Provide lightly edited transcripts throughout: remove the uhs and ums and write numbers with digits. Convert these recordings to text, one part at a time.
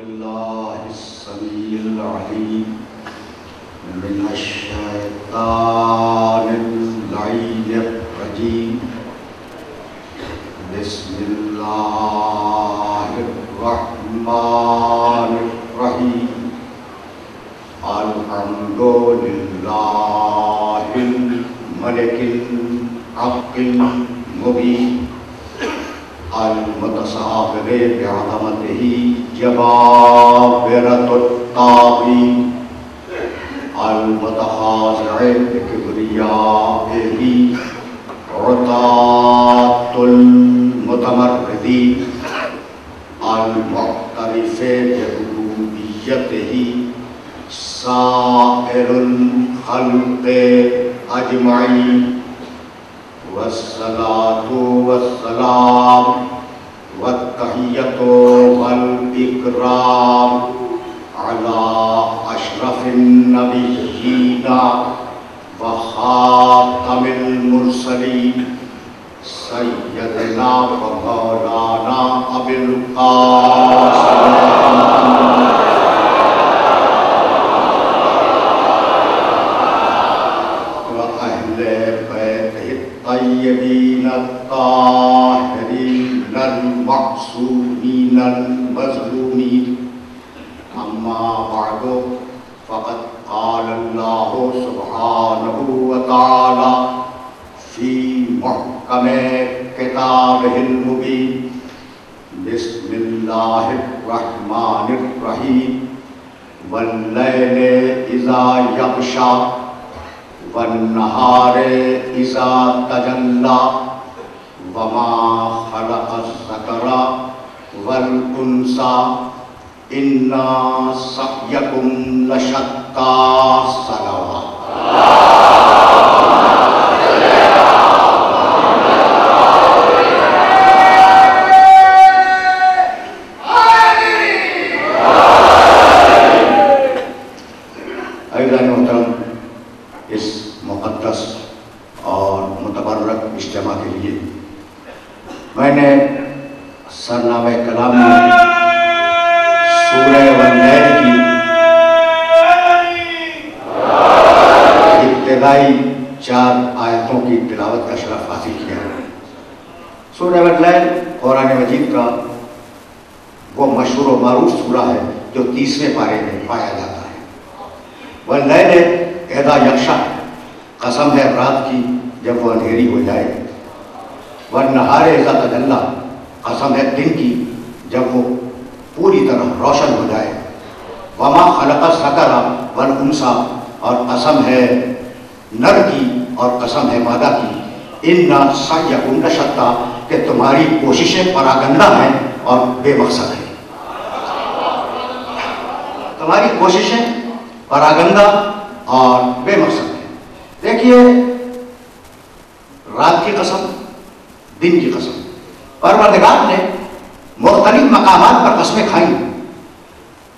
बिल्लाहिस्समीइल अलीम मिनश्शैतानिर लईनिर रजीम बिस्मिल्लाहिर रहमानिर रहीम अल्हम्दुलिल्लाहिल मलिकिल हक़्क़िल मुबीन अल-मुतसाव्विर बिअज़मतिही जबाबिरतुत ताग़ीन अल-मुतखाज़िर बिकिब्रियाइही उतातुल मुतमर्रिदीन अल-मुअ्तरिफ़ बिरुबूबिय्यतिही साइरुल ख़ल्क़ि अजमईन वस्सलातु वस्सलाम वत्तहिय्यतु वल इकराम अला अशरफिन नबिय्यीना व खातमिल मुरसलीन सय्यदना व मौलाना अबिल क़ासिम तय्यबीन ताहिरीन मअसूमीन मज़लूमीन अम्मा बअदु फ़क़द क़ाल अल्लाहु सुब्हानहु व तआला फ़ी मुहकमे किताबिहिल मुबीन बिस्मिल्लाहिर रहमानिर रहीम वल्लैलि इज़ा यग़शा वन्नहारे इज़ा तजल्ला वमा खलक़ज़्ज़करा वल उन्सा इन्ना सअयकुम लशत्ता सलवा। मैंने सरनामे कलाम में सूरह वन्नैल की इब्तिदाई 4 आयतों की तिलावत का शरफ हासिल किया। सूरह वन्नैल कुरान मजीद का वो मशहूर और मारूफ सूरा है जो 30वें पारे में पाया जाता है। वन्नैल इज़ा यग़शा, कसम है रात की जब वो अंधेरी हो जाए। वन्नहारे इज़ा तजल्ला, कसम है दिन की जब वो पूरी तरह रोशन हो जाए। वमा खलक़ज़्ज़करा वल उन्सा, और कसम है नर की और कसम है मादा की। इन्ना सअयकुम लशत्ता, कि तुम्हारी कोशिशें परागंदा हैं और बेमकसद हैं। तुम्हारी कोशिशें परागंदा और बेमकसद हैं। देखिए, रात की कसम, दिन की कसम, परवरदिगार ने मुख्तलिफ मकामात पर कस्में खाई।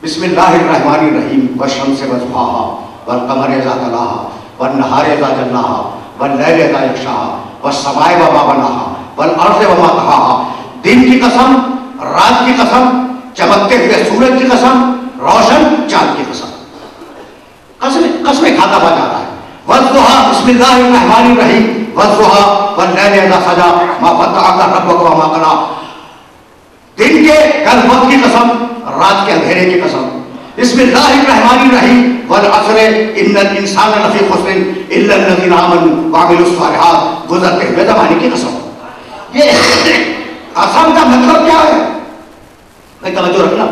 बिस्मिल्लाहिर्रहमानिर्रहीम वश्शम्सि वज़ुहाहा वल्क़मरि इज़ा तलाहा वन्नहारि इज़ा जल्लाहा वल्लैलि इज़ा यग़शाहा वस्समाइ वमा बनाहा वल्अर्ज़ि वमा तहाहा। दिन की कसम, रात की कसम, चमकते हुए सूरज की कसम, रोशन चाँद की कसम। कस्में खाता हुआ जा रहा है। वज़्ज़ुहा, बिस्मिल्लाहिर्रहमानिर्रहीम वज़्ज़ुहा वल्लैलि इज़ा सजा मा वद्दअका रब्बुका वमा क़ला। दिन के कल वक्त की कसम, रात के अंधेरे की कसम। बिस्मिल्लाहिर्रहमानिर्रहीम वल अस्र इन्नल इंसाना लफ़ी ख़ुस्रिन इल्ला अल्लज़ीना आमनू व अमिलुस सालिहात। गुज़रते हुए ज़माने की कसम। ये कसम का मतलब क्या है? मैं तवज्जो रखना,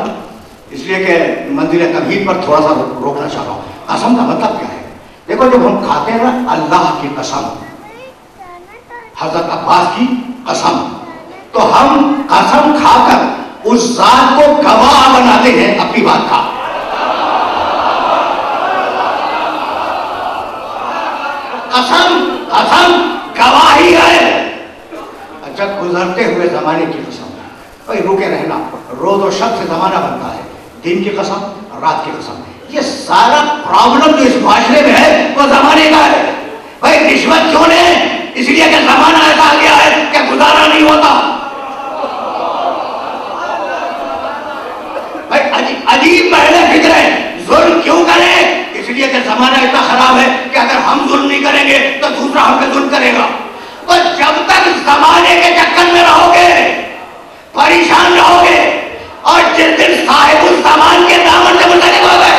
इसलिए कि मंज़िल तमहीद पर थोड़ा सा रोकना चाह रहा हूँ। कसम का मतलब क्या है? देखो, जब हम खाते हैं ना अल्लाह की कसम, हज़रत अब्बास की कसम, तो हम कसम खाकर उस जात को गवाह बनाते हैं अपनी बात का। कसम कसम गवाही है। अच्छा, गुजरते हुए जमाने की कसम, भाई रुके रहना, रोज और शब से जमाना बनता है। दिन की कसम, रात की कसम, ये सारा प्रॉब्लम जो इस माशरे में है वो जमाने का है। भाई रिश्वत क्यों ले? इसलिए कि जमाना ऐसा आ गया है कि गुजारा नहीं होता। भाई अजीब महले फिक्र है। जुल्म क्यों करें? इसलिए कि जमाना इतना खराब है कि अगर हम जुल्म नहीं करेंगे तो दूसरा हम पे जुल्म करेगा। तो जब तक जमाने के चक्कर में रहोगे, परेशान रहोगे, और जिस दिन साहिबुल सामान के दामन से मुंसलिक हो गए,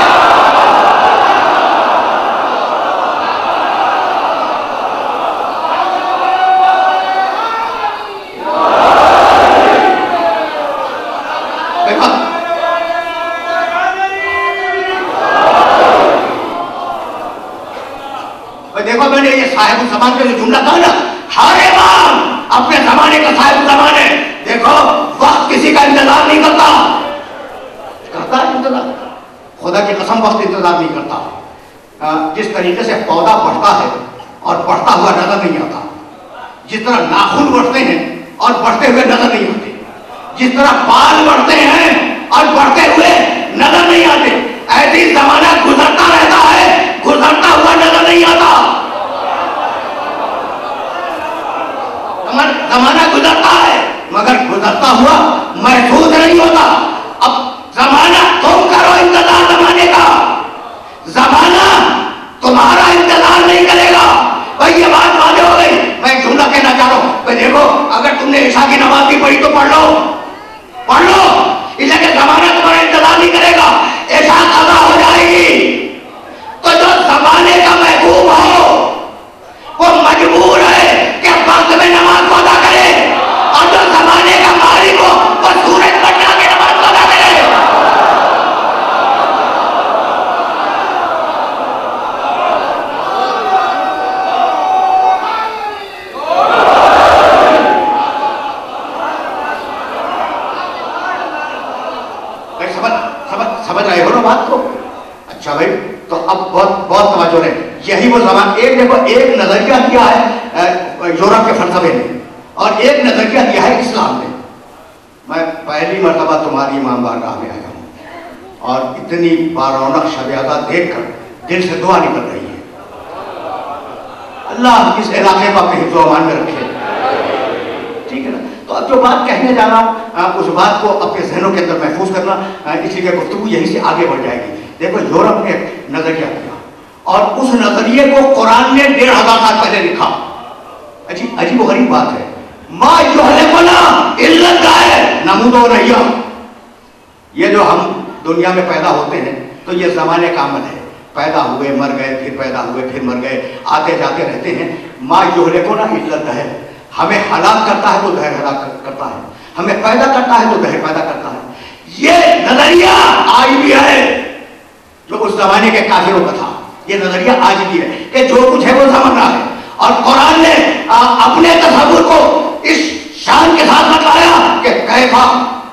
देखो मैंने ये साहिबुल ज़मान का जो जुमला कहा ना, हर इमाम अपने जमाने का साहिबुल ज़मान है। देखो वक्त किसी का इंतजार नहीं करता, करता है इंतजार? खुदा की कसम वक्त इंतजार नहीं करता। जिस तरीके से पौधा बढ़ता है और बढ़ता हुआ नजर नहीं आता, जिस तरह नाखून बढ़ते हैं और बढ़ते हुए नजर नहीं आते, जिस तरह बाल बढ़ते हैं और बढ़ते हुए नजर नहीं आते, ऐसे ही जमाना गुजरता रहता है, गुजरता हुआ नजर नहीं आता। जमाना गुजरता है मगर गुजरता हुआ महसूस नहीं होता। अब जमाना तुम करो इंतजार जमाने का, जमाना तुम्हारा इंतजार नहीं करेगा। भाई ये बात वादे हो गई। मैं एक जुमला कहना चाह रहा हूं, देखो अगर तुमने ईशा की नमाज नहीं पढ़ी तो पढ़ लो, पढ़ लो, इसलिए जमाना तुम्हारा इंतजार नहीं करेगा। ईशा कज़ा हो जाएगी तो जो जमाने का महबूब हो वो मजबूर है कि वक्त में नमाज अदा करे, और जो जमाने का मालिक हो वो सूरज पर जाके नमाज अदा करे। समझ रहे हो ना बात को? अच्छा भाई, तो अब बहुत तवज्जो है। यही वो जमान, एक देखो, एक नजरिया दिया है यूरोप के फलसफे ने और एक नजरिया दिया है इस्लाम ने। मैं पहली मर्तबा तुम्हारी इमाम बारगाह में आया हूं और इतनी बारौनक शब-ए-अज़ा देखकर दिल से दुआ निकल रही है। अल्लाह इस इलाके को अपने हिफ्ज़-ओ-अमान में रखे, ठीक है ना? तो अब जो बात कहने जा रहा हूं उस बात को अपने जहनों के अंदर महफूज करना, इसलिए गुफ्तगू यहीं से आगे बढ़ जाएगी। देखो यूरोप ने नजरिया दिया और उस नजरिए को कुरान ने 1500 साल पहले लिखा। अजीब गरीब बात है। मा युहलिकुना इल्ला दायर नमूदो रहिया। ये जो हम दुनिया में पैदा होते हैं तो ये जमाने का अमल है, पैदा हुए मर गए, फिर पैदा हुए फिर मर गए, आते जाते रहते हैं। मा युहलिकुना इल्ला दायर, हमें हलाक करता है तो दहर हलाक करता है, हमें पैदा करता है तो दहर पैदा करता है। ये नजरिया आज भी है जो उस जमाने के काफिरों का था। ये नजरिया आज भी है कि जो कुछ है वो समझ रहा है, और कुरान ने अपने तसव्वुर को इस शान के साथ बताया कि कैफा,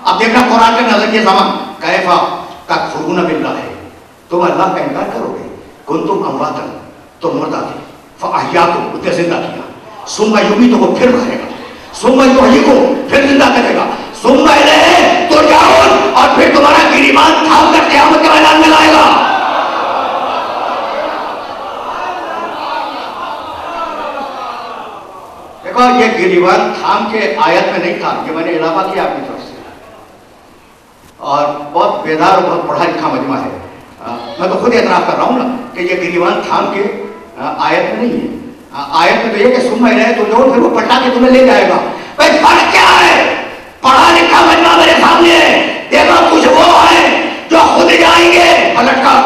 अब देखना कुरान के नजरिए जमान, कैफा तकफुरून बिल्लाह है, तुम अल्लाह का इनकार करोगे, कुंतुम अमवातन, तुम मुर्दा थे, फअहयाकुम, उसे जिंदा किया, सुम्मा युमीतुकुम, फिर मारेगा, सुम्मा युहयिकुम, फिर जिंदा करेगा, सुम्मा इलैहि तुरजाऊन, और फिर तुम्हारा गिरीबान थाम कर क़यामत के मैदान में लाएगा। देखो ये गिरीबान थाम के आयत में नहीं था, ये मैंने इलाफा किया अपनी तरफ से, और बहुत बेदार और बहुत पढ़ा लिखा मजमा है। मैं तो खुद एतराफ कर रहा हूँ ना कि ये गिरीबान थाम के आयत में नहीं है। आयत में तो ये कि सुम्मा इलैहि तुरजाऊन, फिर वो पलटा के तुम्हें ले जाएगा। भाई फर्क क्या है? पढ़ा लिखा मजमा मेरे सामने है। देखो कुछ वो है जो खुद जाएंगे पलट कर,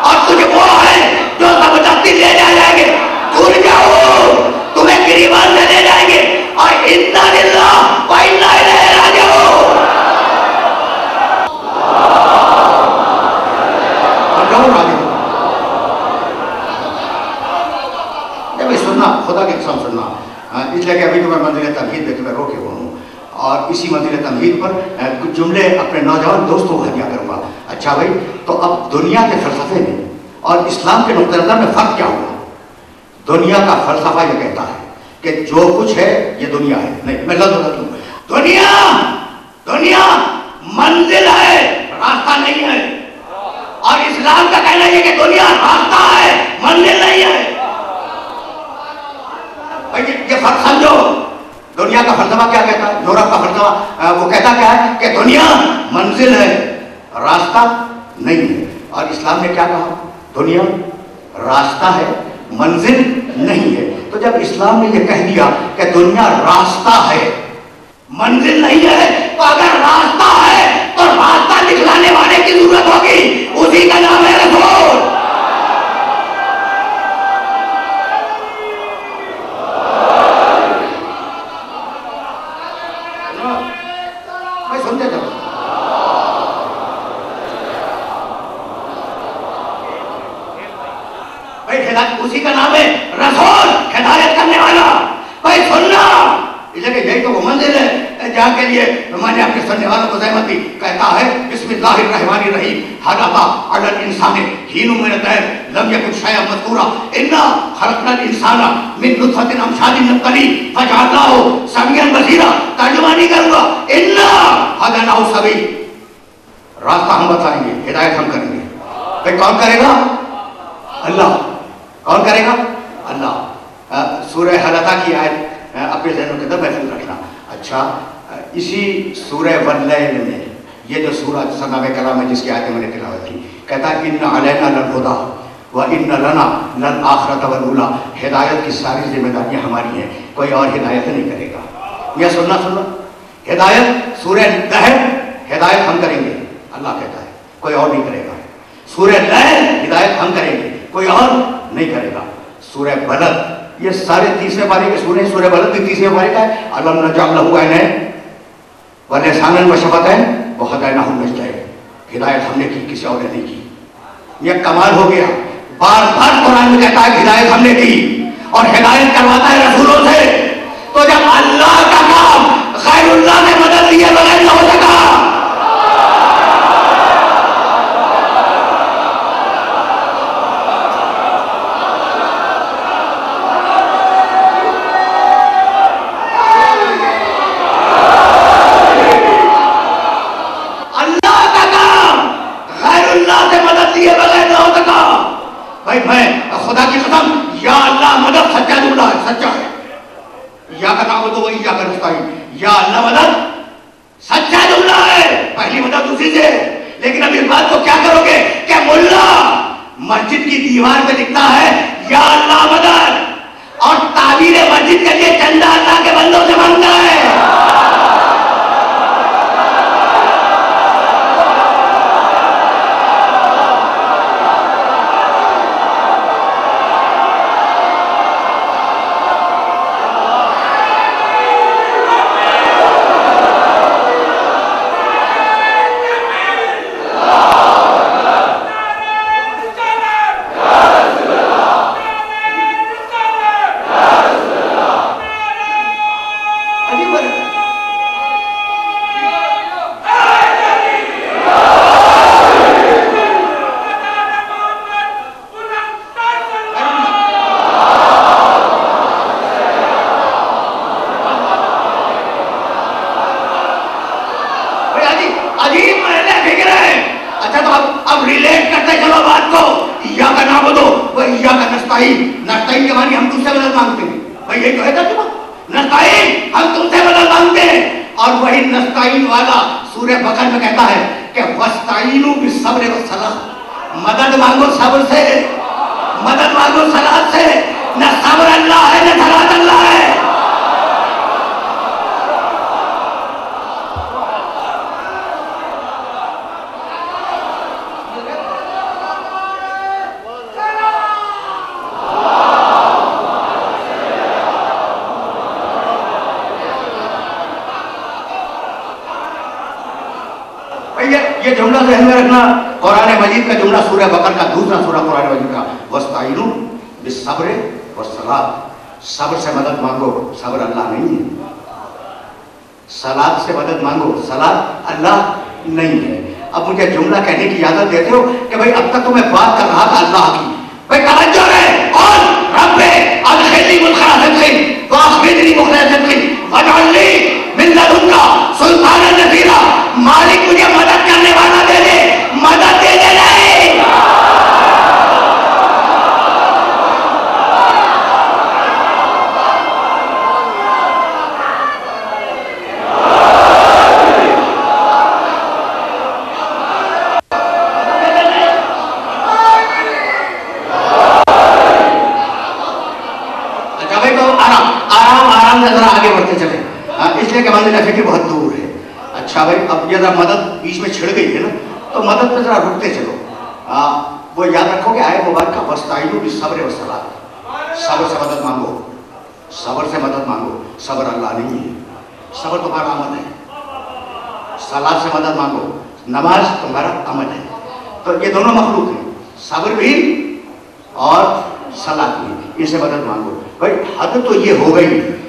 और कुछ वो है जो जबरदस्ती ले जाएंगे। दूर जाओ, तुम्हें गिरीबान में ले जाएंगे, और इन्ना लिल्लाह व इन्ना इलैहि राजिऊन। सुनना, खुदा की कसम सुनना, इसलिए कि अभी तो मैं मंजिल तमहीद में तुम्हें रोके हुआ हूँ, और इसी मंजिल तमहीद पर कुछ जुमले अपने नौजवान दोस्तों को हदिया करूँगा। अच्छा भाई, तो अब दुनिया के फलसफे में और इस्लाम के नुक्ते नज़र में फ़र्क क्या हुआ? दुनिया का फलसफा ये कहता है कि जो कुछ है ये दुनिया है। नहीं, मैं लफ्ज़ बदल दूँ, दुनिया दुनिया मंजिल है, रास्ता नहीं है। और इस्लाम का कहना है कि दुनिया रास्ता है, मंजिल नहीं है। ये फर्क समझो। दुनिया का फलसफा क्या कहता है? यूरोप का फलसफा वो कहता क्या है कि दुनिया मंजिल है, रास्ता नहीं है। और इस्लाम ने क्या कहा? दुनिया रास्ता है, मंजिल नहीं है। तो जब इस्लाम ने यह कह दिया कि दुनिया रास्ता है, मंजिल नहीं है, तो अगर रास्ता है तो रास्ता दिखलाने वाले की जरूरत होगी, उसी का नाम है रसूल। भाई समझे जब भाई हिदायत उसी का नाम है रसूल, हिदायत करने वाला। भाई सुनना, इसलिए यही तो वो मंजिल है जहाँ के लिए मैंने अपने सुनने वालों को ज़हमत दी। कहता है बिस्मिल्लाहिर्रहमानिर्रहीम, हल अता अलल इंसानि हीनुम मिन अद-दहर लम यकुन शयअन मज़कूरा इन्ना खलक़नल इंसाना मिन नुत्फ़तिन अमशाजिन नब्तलीह फजअलनाहु समीअन बसीरा। तर्जुमानी करूंगा, इन्ना हदनाहु सबील, रास्ता हम बताएंगे, हिदायत हम करेंगे। भाई कौन करेगा? अल्लाह। कौन करेगा? अल्लाह। सूरह हल अता की आयत अपने ज़हनों के अंदर महफूज रखना। अच्छा, इसी सूरह वल्लैल में ये जो सूरह सनामे कलाम है जिसकी आयतें मैंने तिलावत की, कहता है इन्ना अलैना लल हुदा व इन्ना लना लल आखिरत वल ऊला। हिदायत की सारी जिम्मेदारियां हमारी हैं, कोई और हिदायत नहीं करेगा। यह सुनना हिदायत सूरह दहर हिदायत हम करेंगे, अल्लाह कहता है, कोई और नहीं करेगा। सूरह लैल हिदायत हम करेंगे, कोई और नहीं करेगा। सूरह बलद, ये सारे 30वें पारे के सूरह, सूरह बलद भी 30वें पारे का है। अलम नजअल लहू ऐनैन व लिसानन व शफ़तैन व हदैनाहु नजदैन। हिदायत हमने की, किसी और ने नहीं की। यह कमाल हो गया। बार बार कुरान में कहता है हिदायत हमने की, और हिदायत करवाता है रसूलों से। तो जब अल्लाह का काम गैरुल्लाह ने मदद लिए बगैर न हो सका, मैं खुदा की कसम, या अल्लाह मदद सच्चा जुमला है, सच्चा है। या का नाम तो वही या का नस्ताईन, या अल्लाह मदद सच्चा जुमला है, पहली मदद उसी से। लेकिन अब इस बात को क्या करोगे कि मुल्ला मस्जिद की दीवार पे लिखता है या अल्लाह मदद, और ताबीर मस्जिद के लिए चंदा अल्लाह के बंदों से मांगता है। नस्ताईन के मानी हम तुमसे मदद मांगते हैं। भाई यही तो है तर्जुमा, नस्ताईन हम तुमसे मदद मांगते हैं। और वही नस्ताईन वाला सूरह बकरा में कहता है कि वस्ताईनु बिस्सब्र वस्सलाह, मदद मांगो सब्र से, मदद मांगो सलात से। न सब्र अल्लाह है न सलात अल्लाह है। ये जुमला ज़हन में रखना, कुरान मजीद का जुमला सूरह बकरा का दूसरा सूरह कुरान मजीद का, वस्ताइनु बिस्सब्र वस्सलात, सब्र से मदद मांगो, सब्र अल्लाह नहीं है। सलात से मदद मांगो, सलात अल्लाह नहीं है। अब मुझे जुमला कहने की इजाजत देते हो कि भाई अब तक तो मैं बात कर रहा था अल्लाह की, भाई तवज्जो है। और रब्बे अदखिलनी मुदखला सिद्क़िन व अखरिजनी मुखरज सिद्क़िन वजअलनी मिन लदुन्का सुल्तानन नसीरा। मालिक मुझे मदद करने वाला दे दे, मदद दे दे नहीं। नफे की बहुत दूर है। अच्छा भाई, अब ये जरा मदद बीच में छिड़ गई है ना, तो मदद पे जरा रुकते चलो। वो याद रखोगे आए मुबारक का वस्ताइनु बिस्सब्र वस्सलात, सब्र से मदद मांगो, सब्र से मदद मांगो। सब्र अल्लाह नहीं है, सब्र तुम्हारा अमल है। सलात से मदद मांगो, नमाज तुम्हारा अमल है। तो ये दोनों मखलूक हैं, सब्र भी और सलात भी, इनसे मदद मांगो। भाई हद तो ये हो गई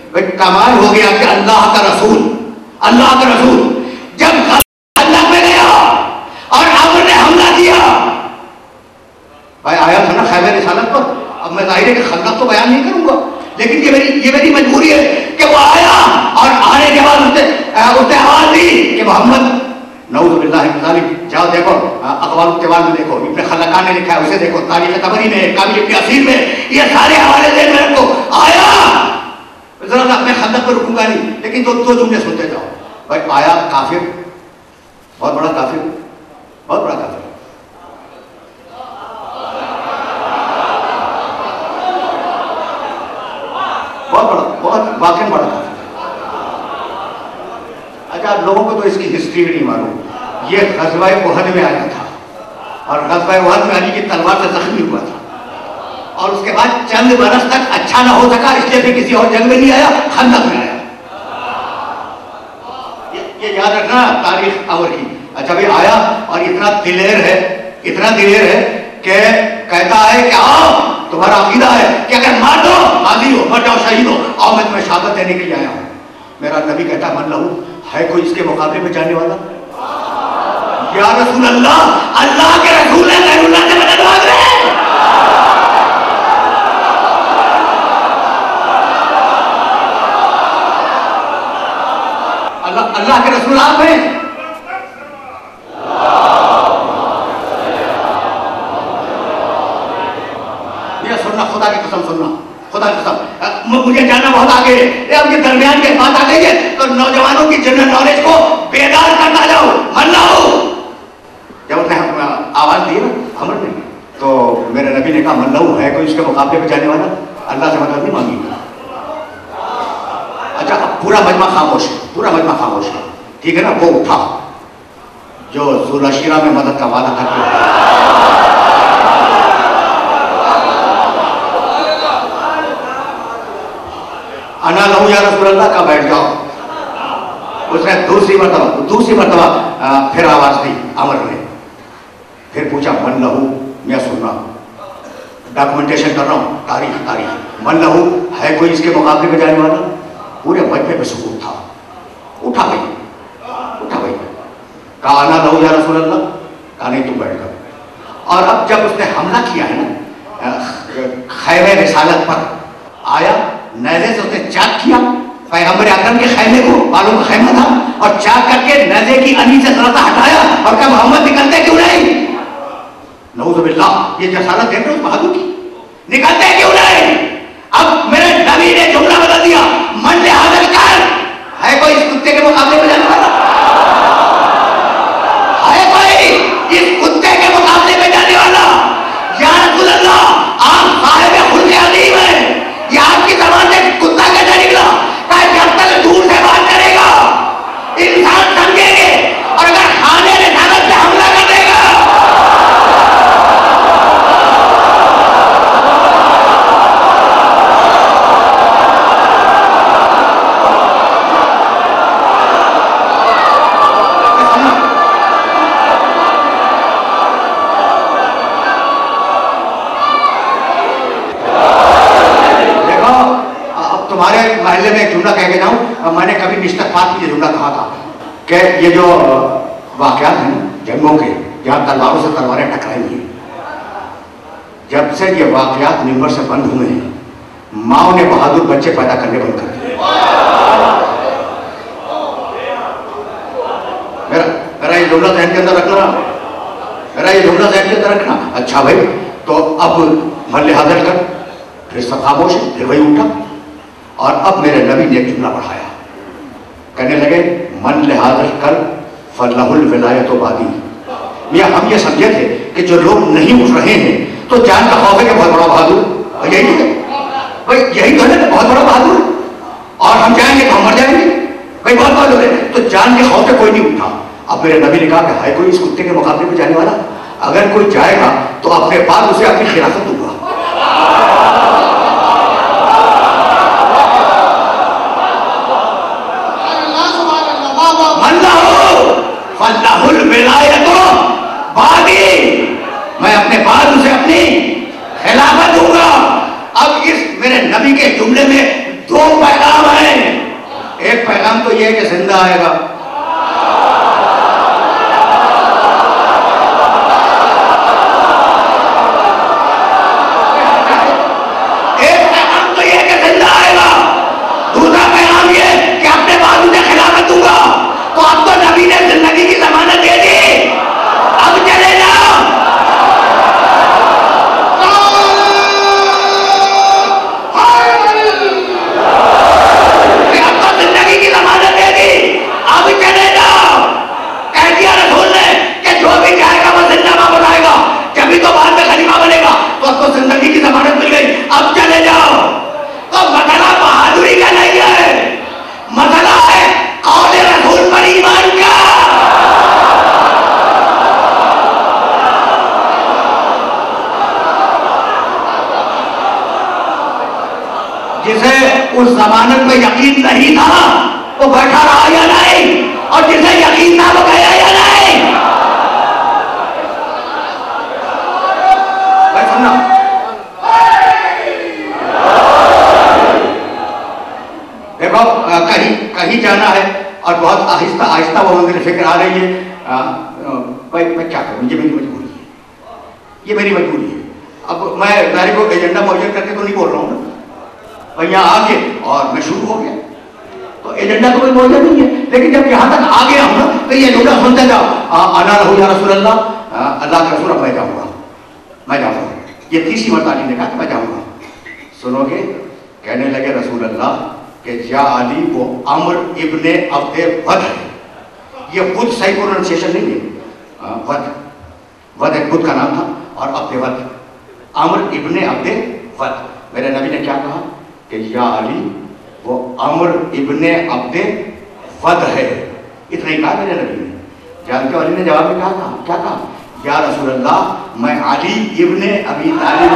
भाई, कमाल हो गया कि अल्लाह का रसूल जब खंदक में गया और अमर ने हमला किया। भाई आया था ना खैबर रिसालत पर। अब मैं जाहिर है कि खंदक तो बयान नहीं करूंगा, लेकिन ये मेरी मजबूरी है कि वो आया और आने के बाद उसने आवाज दी कि मोहम्मद, नऊज़ुबिल्लाह मिन ज़ालिक, जाओ देखो अखबार तिवाल में देखो, इब्न खल्लकान ने लिखा है उसे देखो, तारीख तबरी में, काबिल इब्न असीर में, ये सारे हवाले देख में रखो। आया जरा मैं खंदक पर रुकूंगा नहीं, लेकिन दो जुमले सुनते जाओ। भाई आया काफिर, बहुत बड़ा काफिर, बहुत बड़ा काफिर, बहुत वाकई बड़ा काफिर। अच्छा, लोगों को तो इसकी हिस्ट्री भी नहीं मालूम। ये ग़ज़वा उहद में आया था और ग़ज़वा उहद में अली की तलवार से जख्मी हुआ था, और उसके बाद चंद बरस तक अच्छा ना हो सका, इसलिए फिर किसी और जंग में नहीं आया, खंदक में आया। ये याद रखना तारीख अवर की। अच्छा भाई आया और इतना दिलेर है कि कहता है कि आओ, तुम्हारा अकीदा है कि अगर मार दो गाजी हो, मर जाओ, शहीद हो, आओ मैं तुम्हें शहादत देने के लिए आया हूं। मेरा नबी कहता मन लहू, है कोई इसके मुकाबले में जाने वाला? या रसूल अल्लाह, अल्लाह के रसूल है, गैरुल्लाह से मदद मांग रहे हैं। अल्लाह के रसूल आप हैं। ये सुनना, खुदा की कसम सुनना, खुदा की कसम, मुझे जानना बहुत आगे है। अब ये दरमियान की बात आ गई है तो नौजवानों की जनरल नॉलेज को बेदार करना जाओ, मन लाओ। जब उसने आवाज दी ना अमर ने, तो मेरे नबी ने कहा मन लाओ, है कोई इसके मुकाबले में जाने वाला? अल्लाह से मदद नहीं मांगी। अच्छा, अब पूरा मजमा खामोश है, पूरा मजमा खामोश है, ठीक है ना? वो उठा जो ज़ुलअशीरा में मदद का वादा करके, अना लहू या रसूल अल्लाह का, बैठ जाओ। उसने दूसरी मरतबा फिर आवाज दी अमर ने, फिर पूछा मन लहू, मैं सुन रहा हूं, डॉक्यूमेंटेशन कर रहा हूं, तारीख, मन लहू, है कोई इसके मुकाबले में जाने वाला? पूरे मजमे पे सुकून था। उठा भाई, कहा ना लहू या रसूल अल्लाह, कहा नहीं तुम बैठ जाओ। और अब जब उसने हमला किया है ना खैबर रिसालत पर, आया नेज़े से उसने चाक किया पैगंबर अकरम के खैमे को, बालों का खैमा था, और चाक करके नेज़े की अनी से जरा हटाया और कहा मोहम्मद निकलते क्यों नहीं? नऊज़ुबिल्लाह, ये जसालत देख रहे हो बहादुर की, निकलते क्यों नहीं? अब मेरे नबी ने जुमला बदल दिया, मन ले हाजिर कर, है कोई इस कुत्ते के मुकाबले में जाने वाला? है कोई इस कुत्ते के मुकाबले में जाने वाला? या रसूल अल्लाह, आप साहिब खुल्क़ अज़ीम हैं, ये आपकी ज़बान से कुत्ता कैसे निकला? जब तक दूर से बात करेगा इंसान समझेंगे, और अगर खाने रिसालत पे हमला कर देगा तुम्हारे महल्ले में एक जुमला कह के जाऊं, मैंने कभी निश्तकफात की जुमला कहा था कि ये जो वाकयात हैं जंगों के, जहां तलवारों से तलवारें टकराई हैं, जब से ये वाकयात मिंबर से बंद हुए हैं, माओ ने बहादुर बच्चे पैदा करने बंद कर दिए। मेरा ये जुमला ज़हन के अंदर रखना, अच्छा भाई, तो अब महल्ले हाजिर कर, फिर सब खामोश, फिर वही उठा, और अब मेरे नबी ने एक जुमला बढ़ाया, कहने लगे मन लिहाज कर फल्लाहुल विलायत बादी। मियां हम ये समझे थे कि जो लोग नहीं उठ रहे हैं तो जान का खौफ है कि बहुत बड़ा बहादुर, यही है भाई, यही तो है बहुत बड़ा बहादुर, और हम जाएंगे तो हम मर जाएंगे। भाई बहुत बात हो रही है, तो जान के खौफ से कोई नहीं उठा। अब मेरे नबी ने कहा कि है कोई इस कुत्ते के मुकाबले में जाने वाला? अगर कोई जाएगा तो अपने बाद उसे अपनी खिलाफत दूंगा। मैं अपने बाद उसे अपनी खिलाफत दूंगा। अब इस मेरे नबी के जुमले में दो पैगाम हैं। एक पैगाम तो यह है कि जिंदा आएगा, एक पैगाम तो यह है कि जिंदा आएगा, दूसरा पैगाम यह कि अपने बाद उसे खिलाफत दूंगा। तो अब तो नबी ने जिंदगी की जमानत दे दी, अब चले जाओ। जिंदगी की जमानत मिल गई, अब चले जाओ। तो मसला बहादुरी का नहीं है, मसला है कौले रसूल पर ईमान का। जिसे उस जमानत में यकीन नहीं था वो बैठा रहा या नहीं, और जिसे यकीन था वो गया या नहीं। सुनना, देखो कहीं कहीं जाना है और बहुत आहिस्ता आहिस्ता वो मंजिल फिक्र आ रही है। भाई मैं क्या करूं, ये मेरी मजबूरी है, ये मेरी मजबूरी है। अब मैं गाड़ी को एजेंडा मुअय्यन करके तो नहीं बोल रहा हूँ ना, भाई यहाँ आके और मैं शुरू हो गया तो एजेंडा तो कोई मुअय्यन नहीं है। लेकिन जब यहाँ तक आ गया हूँ ना तो ये जुमला सुनते जाओ, अना रहू या रसूल अल्लाह, अल्लाह का रसूल, अब मैं जाऊँगा, मैं जाऊँगा। ये तीसरी मरतबा ने कहा कि मैं जाऊँगा। सुनोगे, कहने लगे रसूल अल्लाह कि या अली वो अम्र इब्ने अब्दे वद है। ये खुद सही प्रोनाउंसिएशन नहीं है, वद, वद एक खुद का नाम था और अब्दे वद, अम्र इब्ने अब्दे वद। मेरे नबी ने क्या कहा कि या अली वो अम्र इब्ने अब्दे वद है, इतना ही कहा मेरे नबी ने। जानते हो अली ने जवाब में कहा, क्या कहा? या रसूल अल्लाह मैं अली इब्ने अबी तालिब।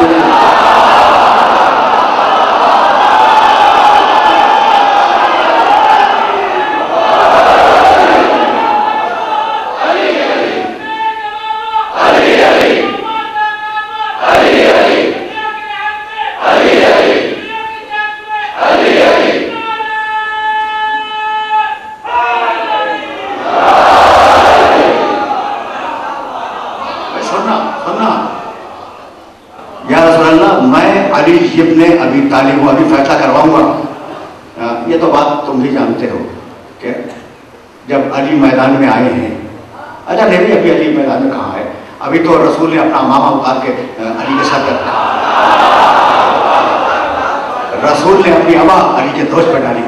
इब्ने अबी तालिब को अभी फैसला करवाऊंगा। ये तो बात तुम भी जानते हो कि जब अली मैदान में आए हैं, अच्छा नहीं अभी अली मैदान में कहाँ है, अभी तो रसूल ने अपना मामा उतार के अली के साथ रखा, रसूल ने अपनी अबा अली के दोस्त पर डाली,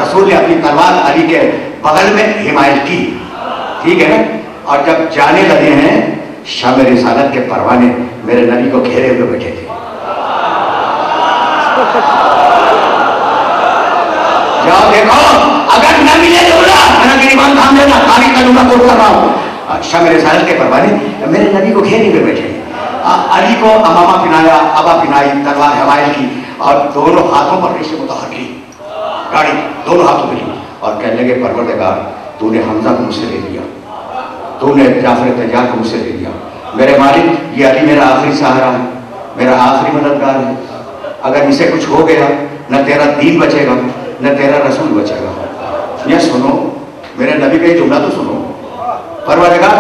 रसूल ने अपनी तलवार अली के बगल में हिमायत की, ठीक है ना। और जब जाने लगे हैं शब रिसालत के परवाने मेरे नबी को घेरे हुए बैठे थे। जाओ देखो, अगर नबी ने बोला मेरा गिरीबान थाम लेना, तारीख का जुमला कोट कर रहा हूँ, शब रिसालत के परवाने मेरे नबी को घेरे हुए बैठे। अली को अमामा पिनाया, अबा पिनाई, तलवार हिमायत की और दोनों हाथों पर रेशे मुतहर की, गाड़ी दोनों हाथों में ली और कहने लगे परवरदिगार तूने हमजा को मुझसे ले लिया, तूने जाफर तैयार को मुझसे ले लिया, मेरे मालिक ये अली मेरा आखिरी सहारा है, मेरा आखिरी मददगार है। अगर इसे कुछ हो गया न तेरा दीन बचेगा न तेरा रसूल बचेगा। ये सुनो मेरे नबी का जुमला तो सुनो, परवरदिगार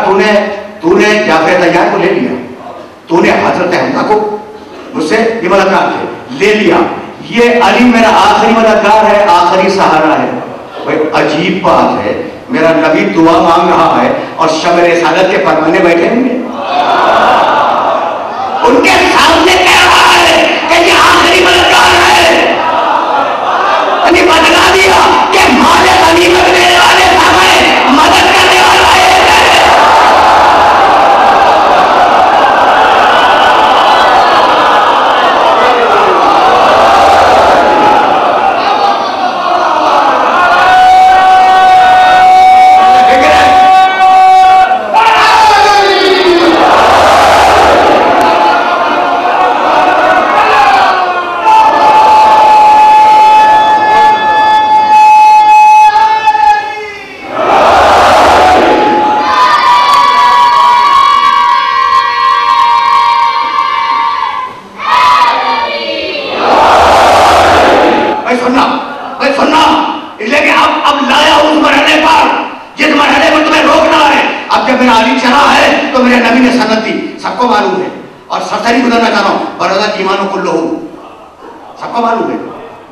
तूने जाफर तैयार को ले लिया, तूने हजरत हमजा को मुझसे ये मददगार थे ले लिया, ये अली मेरा आखिरी मददगार है, आखिरी सहारा है। भाई अजीब बात है, मेरा नबी दुआ मांग रहा है और शब रिसालत के परवाने बैठे होंगे, उनके सामने कह रहा है कि ये आखिरी मददगार है। बदला दिया कि माले गनीमत देने वाले समय मदद करने वाला है। नबी ने सनत दी, सबको मालूम है। और सरसरी बताना चाह रहा हूँ, बरदत ईमान कुल्लहू, सबको मालूम है,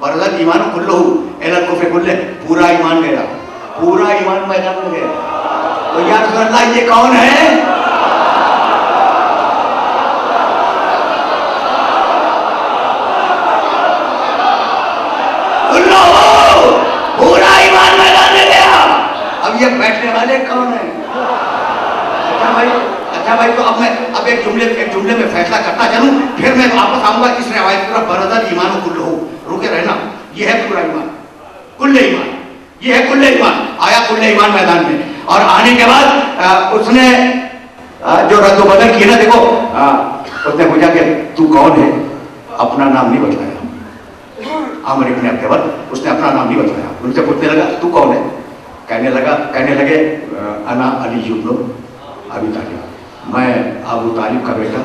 बरदत ईमान कुल्लहू इलल कुफ्र कुल्ले, पूरा ईमान गया, पूरा ईमान मैदान में गया। तो या रसूल अल्लाह ये कौन है? पूरा ईमान मैदान में गया। अब ये बैठने वाले कौन है? अच्छा भाई, तो अब मैं एक जुमले में फैसला करता चलूं, फिर मैं वापस आऊंगा इस रिवायत की तरफ। बरदत ईमान कुल्लहू, रुके रहना, ये है पूरा ईमान, कुल्ले ईमान, ये है कुल्ले ईमान। आया कुल्ले ईमान मैदान में, और आने के बाद उसने जो रद्द-ओ-बदल किया ना, देखो उसने पूछा कि तू कौन है? अपना नाम नहीं बतलाया। आमिर इब्न अब्दुल, उसने अपना नाम नहीं बताया। उनसे पूछने लगा तू कौन है? कहने लगे अना अली इब्न अबी तालिब, मैं अबू तालिब का बेटा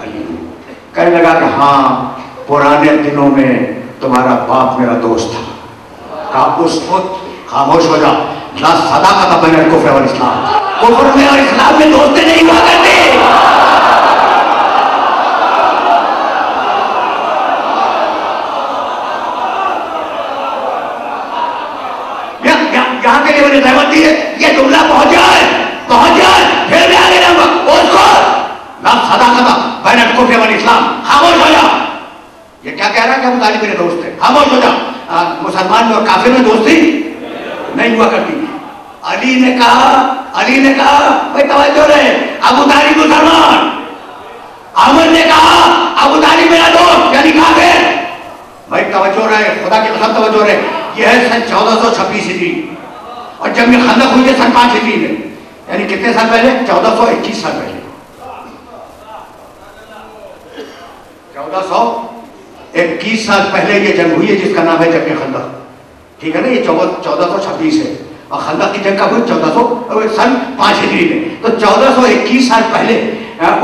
अली हूँ। कहने लगा कि हाँ, पुराने दिनों में तुम्हारा बाप मेरा दोस्त था। कहा उस वक्त खामोश हो जा, ला सदाकत बैन कुफ्र वल इस्लाम, कुफ्र में और इस्लाम में दोस्ती नहीं हुआ करती। यहाँ के लिए मैंने सहमत दी है, ये जुमला पहुंच जाए, फिर मैं आगे जाऊंगा। उसको ना सदा बैन कुफ्र वल इस्लाम, खामोश हो जा। ये क्या कह रहा है कि अबू तालिब मेरे दोस्त थे? खामोश हो जा। मुसलमान में और काफिर में दोस्ती नहीं हुआ करती। अली ने कहा भाई तवज्जो रहे, अबू तालिब मुसलमान। अमर ने कहा अबू तालिब मेरा दोस्त, यानी काफिर। भाई तवज्जो रहे, खुदा की कसम तवज्जो रहे। यह है सन 1426 हिजरी, और जब ये खंदक हुई है सन 5 हिजरी में, यानी कितने साल पहले? 1421 साल पहले। 1421 साल पहले ये जंग हुई है जिसका नाम है जंग खंदक। ठीक है ना, ये 1426 है, और खंदक की जंग कब हुई? 1400 सन 5 हिजरी में। तो 1421 साल पहले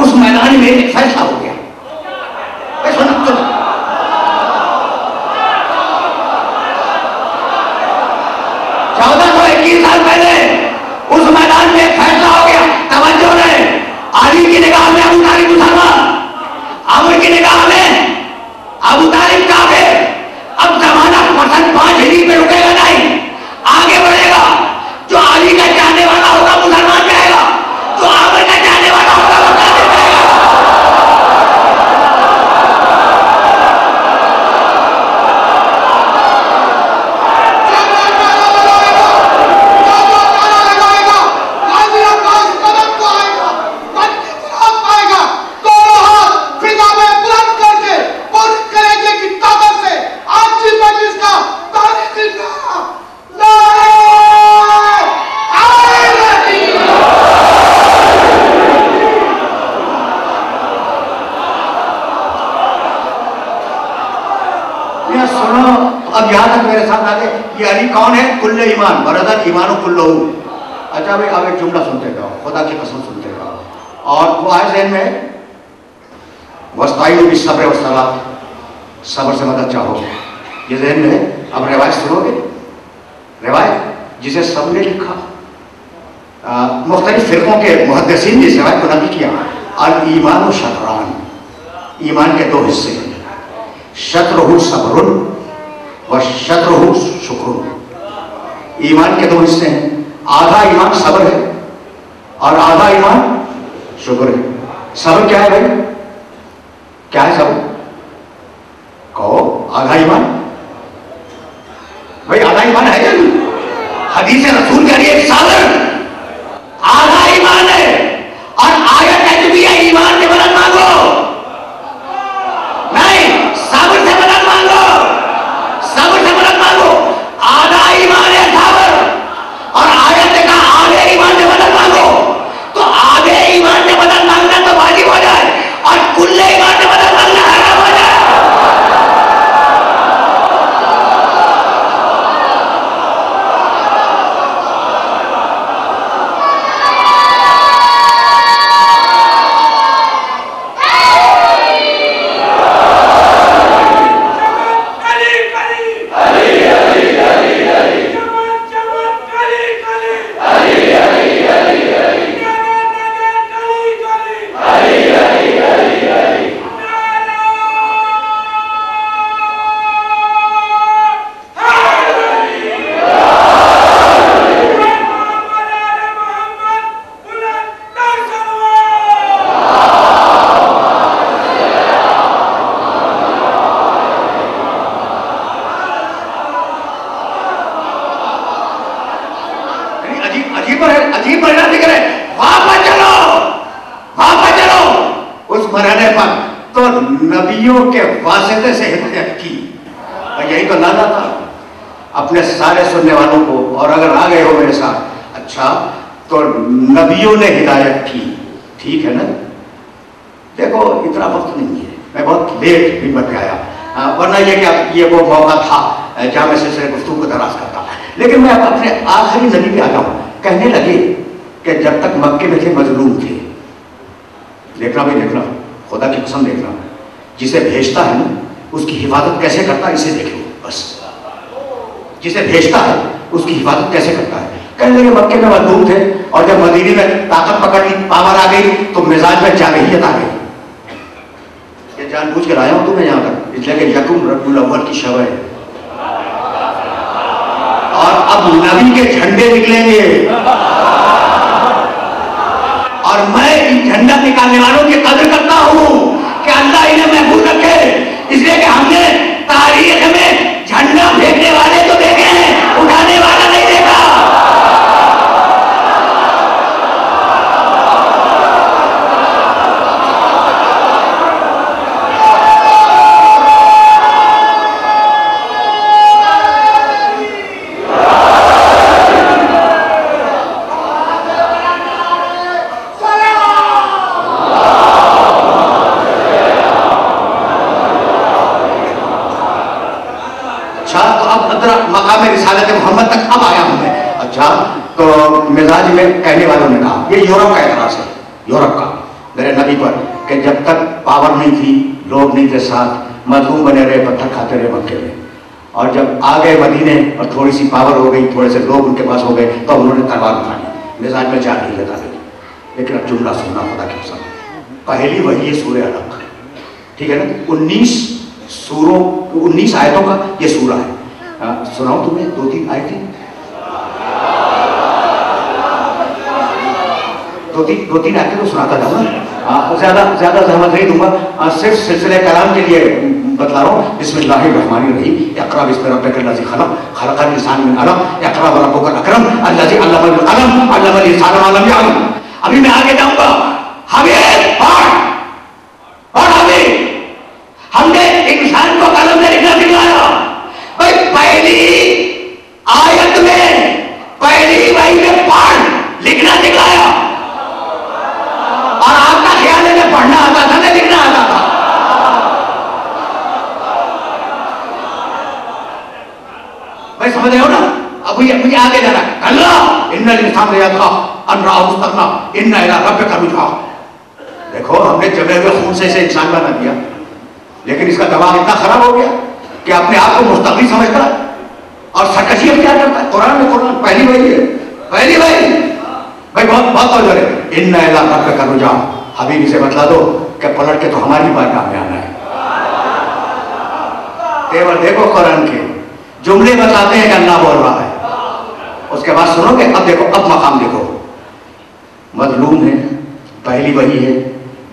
उस मैदान में एक फैसला हो गया। सुनो 1421 साल पहले उस मैदान में एक फैसला हो गया। तवज्जो रहे, अली की निगाह में अबू तालिब मुसलमान, अमर की निगाह में अबू तालिब काफिर। अब जमाना सन 5 हिजरी पे रुकेगा नहीं, आगे बढ़ेगा। जो अली का चाहने वाला होगा मुसलमान जाएगा, जो अमर का चाहने वाला होगा वो काफिर जाएगा। अब यहां तक मेरे साथ आगे, ये अली कौन है? कुल्ले ईमान, बरदत ईमान कुल्लहू। अच्छा भाई, अब एक जुमला सुनते जाओ, खुदा की कसम सुनते जाओ। और वो आए ज़हन में, वस्ताईनु बिस्सब्र वस्सलात, सब्र से मदद चाहो, ये ज़हन में है। अब रिवायत सुनोगे, रिवायत जिसे सबने लिखा, मुख्तलिफ फिरकों के मुहद्दिसीन ने इस रिवायत को नकल किया। अल ईमान शतरान, ईमान के 2 हिस्से हैं, शत्रहु सब्रुन व शत्रहु शुक्रुन। ईमान के 2 हिस्से हैं, आधा ईमान सब्र है और आधा ईमान शुक्र है। सब्र क्या है भाई? क्या है सब्र? कहो, आधा ईमान भाई, आधा ईमान है क्या? हदीस रसूल कह रही है सब्र आधा ईमान है, और आयत कहती भी है ईमान के मदद मांगो, नहीं सब्र से मदद मांगो, सब्र से मदद मांगो। आधा ईमान है सब्र, और आयत ने कहा आधे ईमान से मदद मांगो। तो आधे ईमान से मदद मांगना तो वाजिब हो जाए, और कुल्ले ईमान से मदद मांगना हराम हो जाए। पर तो नबियों के वास्ते से हिदायत की। और यही तो लाना था अपने सारे सुनने वालों को। और अगर आ गए हो मेरे साथ, अच्छा तो नबियों ने हिदायत की, ठीक है ना। देखो इतना वक्त नहीं है, मैं बहुत लेट भी बन आया, वरना ये क्या ये वो मौका था जहां मैं सिलसिले गुफ्तगू को दराज करता। लेकिन मैं अब अपने आखिरी नबी पे आ जाऊं। कहने लगे कि जब तक मक्के में थे मजलूम थे। देखना भाई देखना, खुदा की कसम देखना, जिसे भेजता है ना उसकी हिफाजत कैसे करता है इसे देख लो बस। जिसे भेजता है उसकी हिफाजत कैसे करता है। कहने लगे मक्के में मजलूम थे और जब मदीने में ताकत पकड़ ली, पावर आ गई, तो मिजाज में जागहियत आ गई। ये जानबूझ के लाया हूं तुम्हें यहां तक, इसलिए कि यकुम रब्बुल अव्वल की शब है और अब नबी के झंडे निकलेंगे और मैं इन झंडा निकालने वालों की कदर करता हूं कि अल्लाह इन्हें महफूज रखे। इसलिए कि हमने तारीख में झंडा फेंकने वाले तो देखे हैं, उठाने वाला नहीं देखा। मकाम रिसालत मोहम्मद तक अब आया हूं मैं। अच्छा तो मिजाज में कहने वालों ने कहा, ये यूरोप का एतराज है, यूरोप का मेरे नबी पर, कि जब तक पावर नहीं थी, लोग नहीं थे साथ, मजलूम बने रहे, पत्थर खाते रहे मक्के में। और जब आ गए मदीने और थोड़ी सी पावर हो गई, थोड़े से लोग उनके पास हो गए, तो उन्होंने तलवार उठा ली, मिजाज में जान नहीं लगा गई। लेकिन अब जुमला सुनना खुदा की कसम, पहली वही है सूरह अलक, ठीक है ना। 19 सूरों 19 आयतों का ये सूरा है। सुनाऊं तुम्हें 2-3 आयतें, 2-3 आयतें तो सुनाता जाऊँ ना, ज्यादा जहमत नहीं दूंगा, सिर्फ सिलसिले कलाम के लिए बतला रहा हूँ। बिस्मिल्लाहिर्रहमानिर्रहीम, इक़रा बिस्मि रब्बिकल लज़ी खलक़, खलक़ल इंसान मिन अलक़, इक़रा व रब्बुकल अकरम, अल्लज़ी अल्लमल क़लम, अल्लमल इंसान मा लम यअलम। अभी मैं आगे जाऊंगा। हमने इंसान को कलम में लिखना सिखाया। भाई पहली आयत में पहली वही में पढ़ लिखना सिखाया, और आपका ख्याल है कि पढ़ना आता था ना लिखना आता था। भाई समझ रहे हो ना। अब मुझे आगे जाना है। अल्लाह इन्नल इंसान यतग़ा अन रआहु इस्तग़ना इन्ना इला रब्बिका रुजआ। देखो हमने जमे हुए खून से इसे इंसान बना दिया, लेकिन इसका दिमाग इतना खराब हो गया कि अपने आप को मुस्तक़बिल समझता है और सरकशी क्या करता है। कुरान पहली वही है, पहली वही। भाई बहुत और जरे इन्ना इला रब्बिका रुजआ, हबीबी से बतला दो कि पलट के तो हमारी बारगाह में आना है। तेवर देखो कुरान के जुमले बताते हैं कि अल्लाह बोल रहा है, उसके बाद सुनोगे। अब देखो, अब मकाम देखो, मजलूम है, पहली वही है,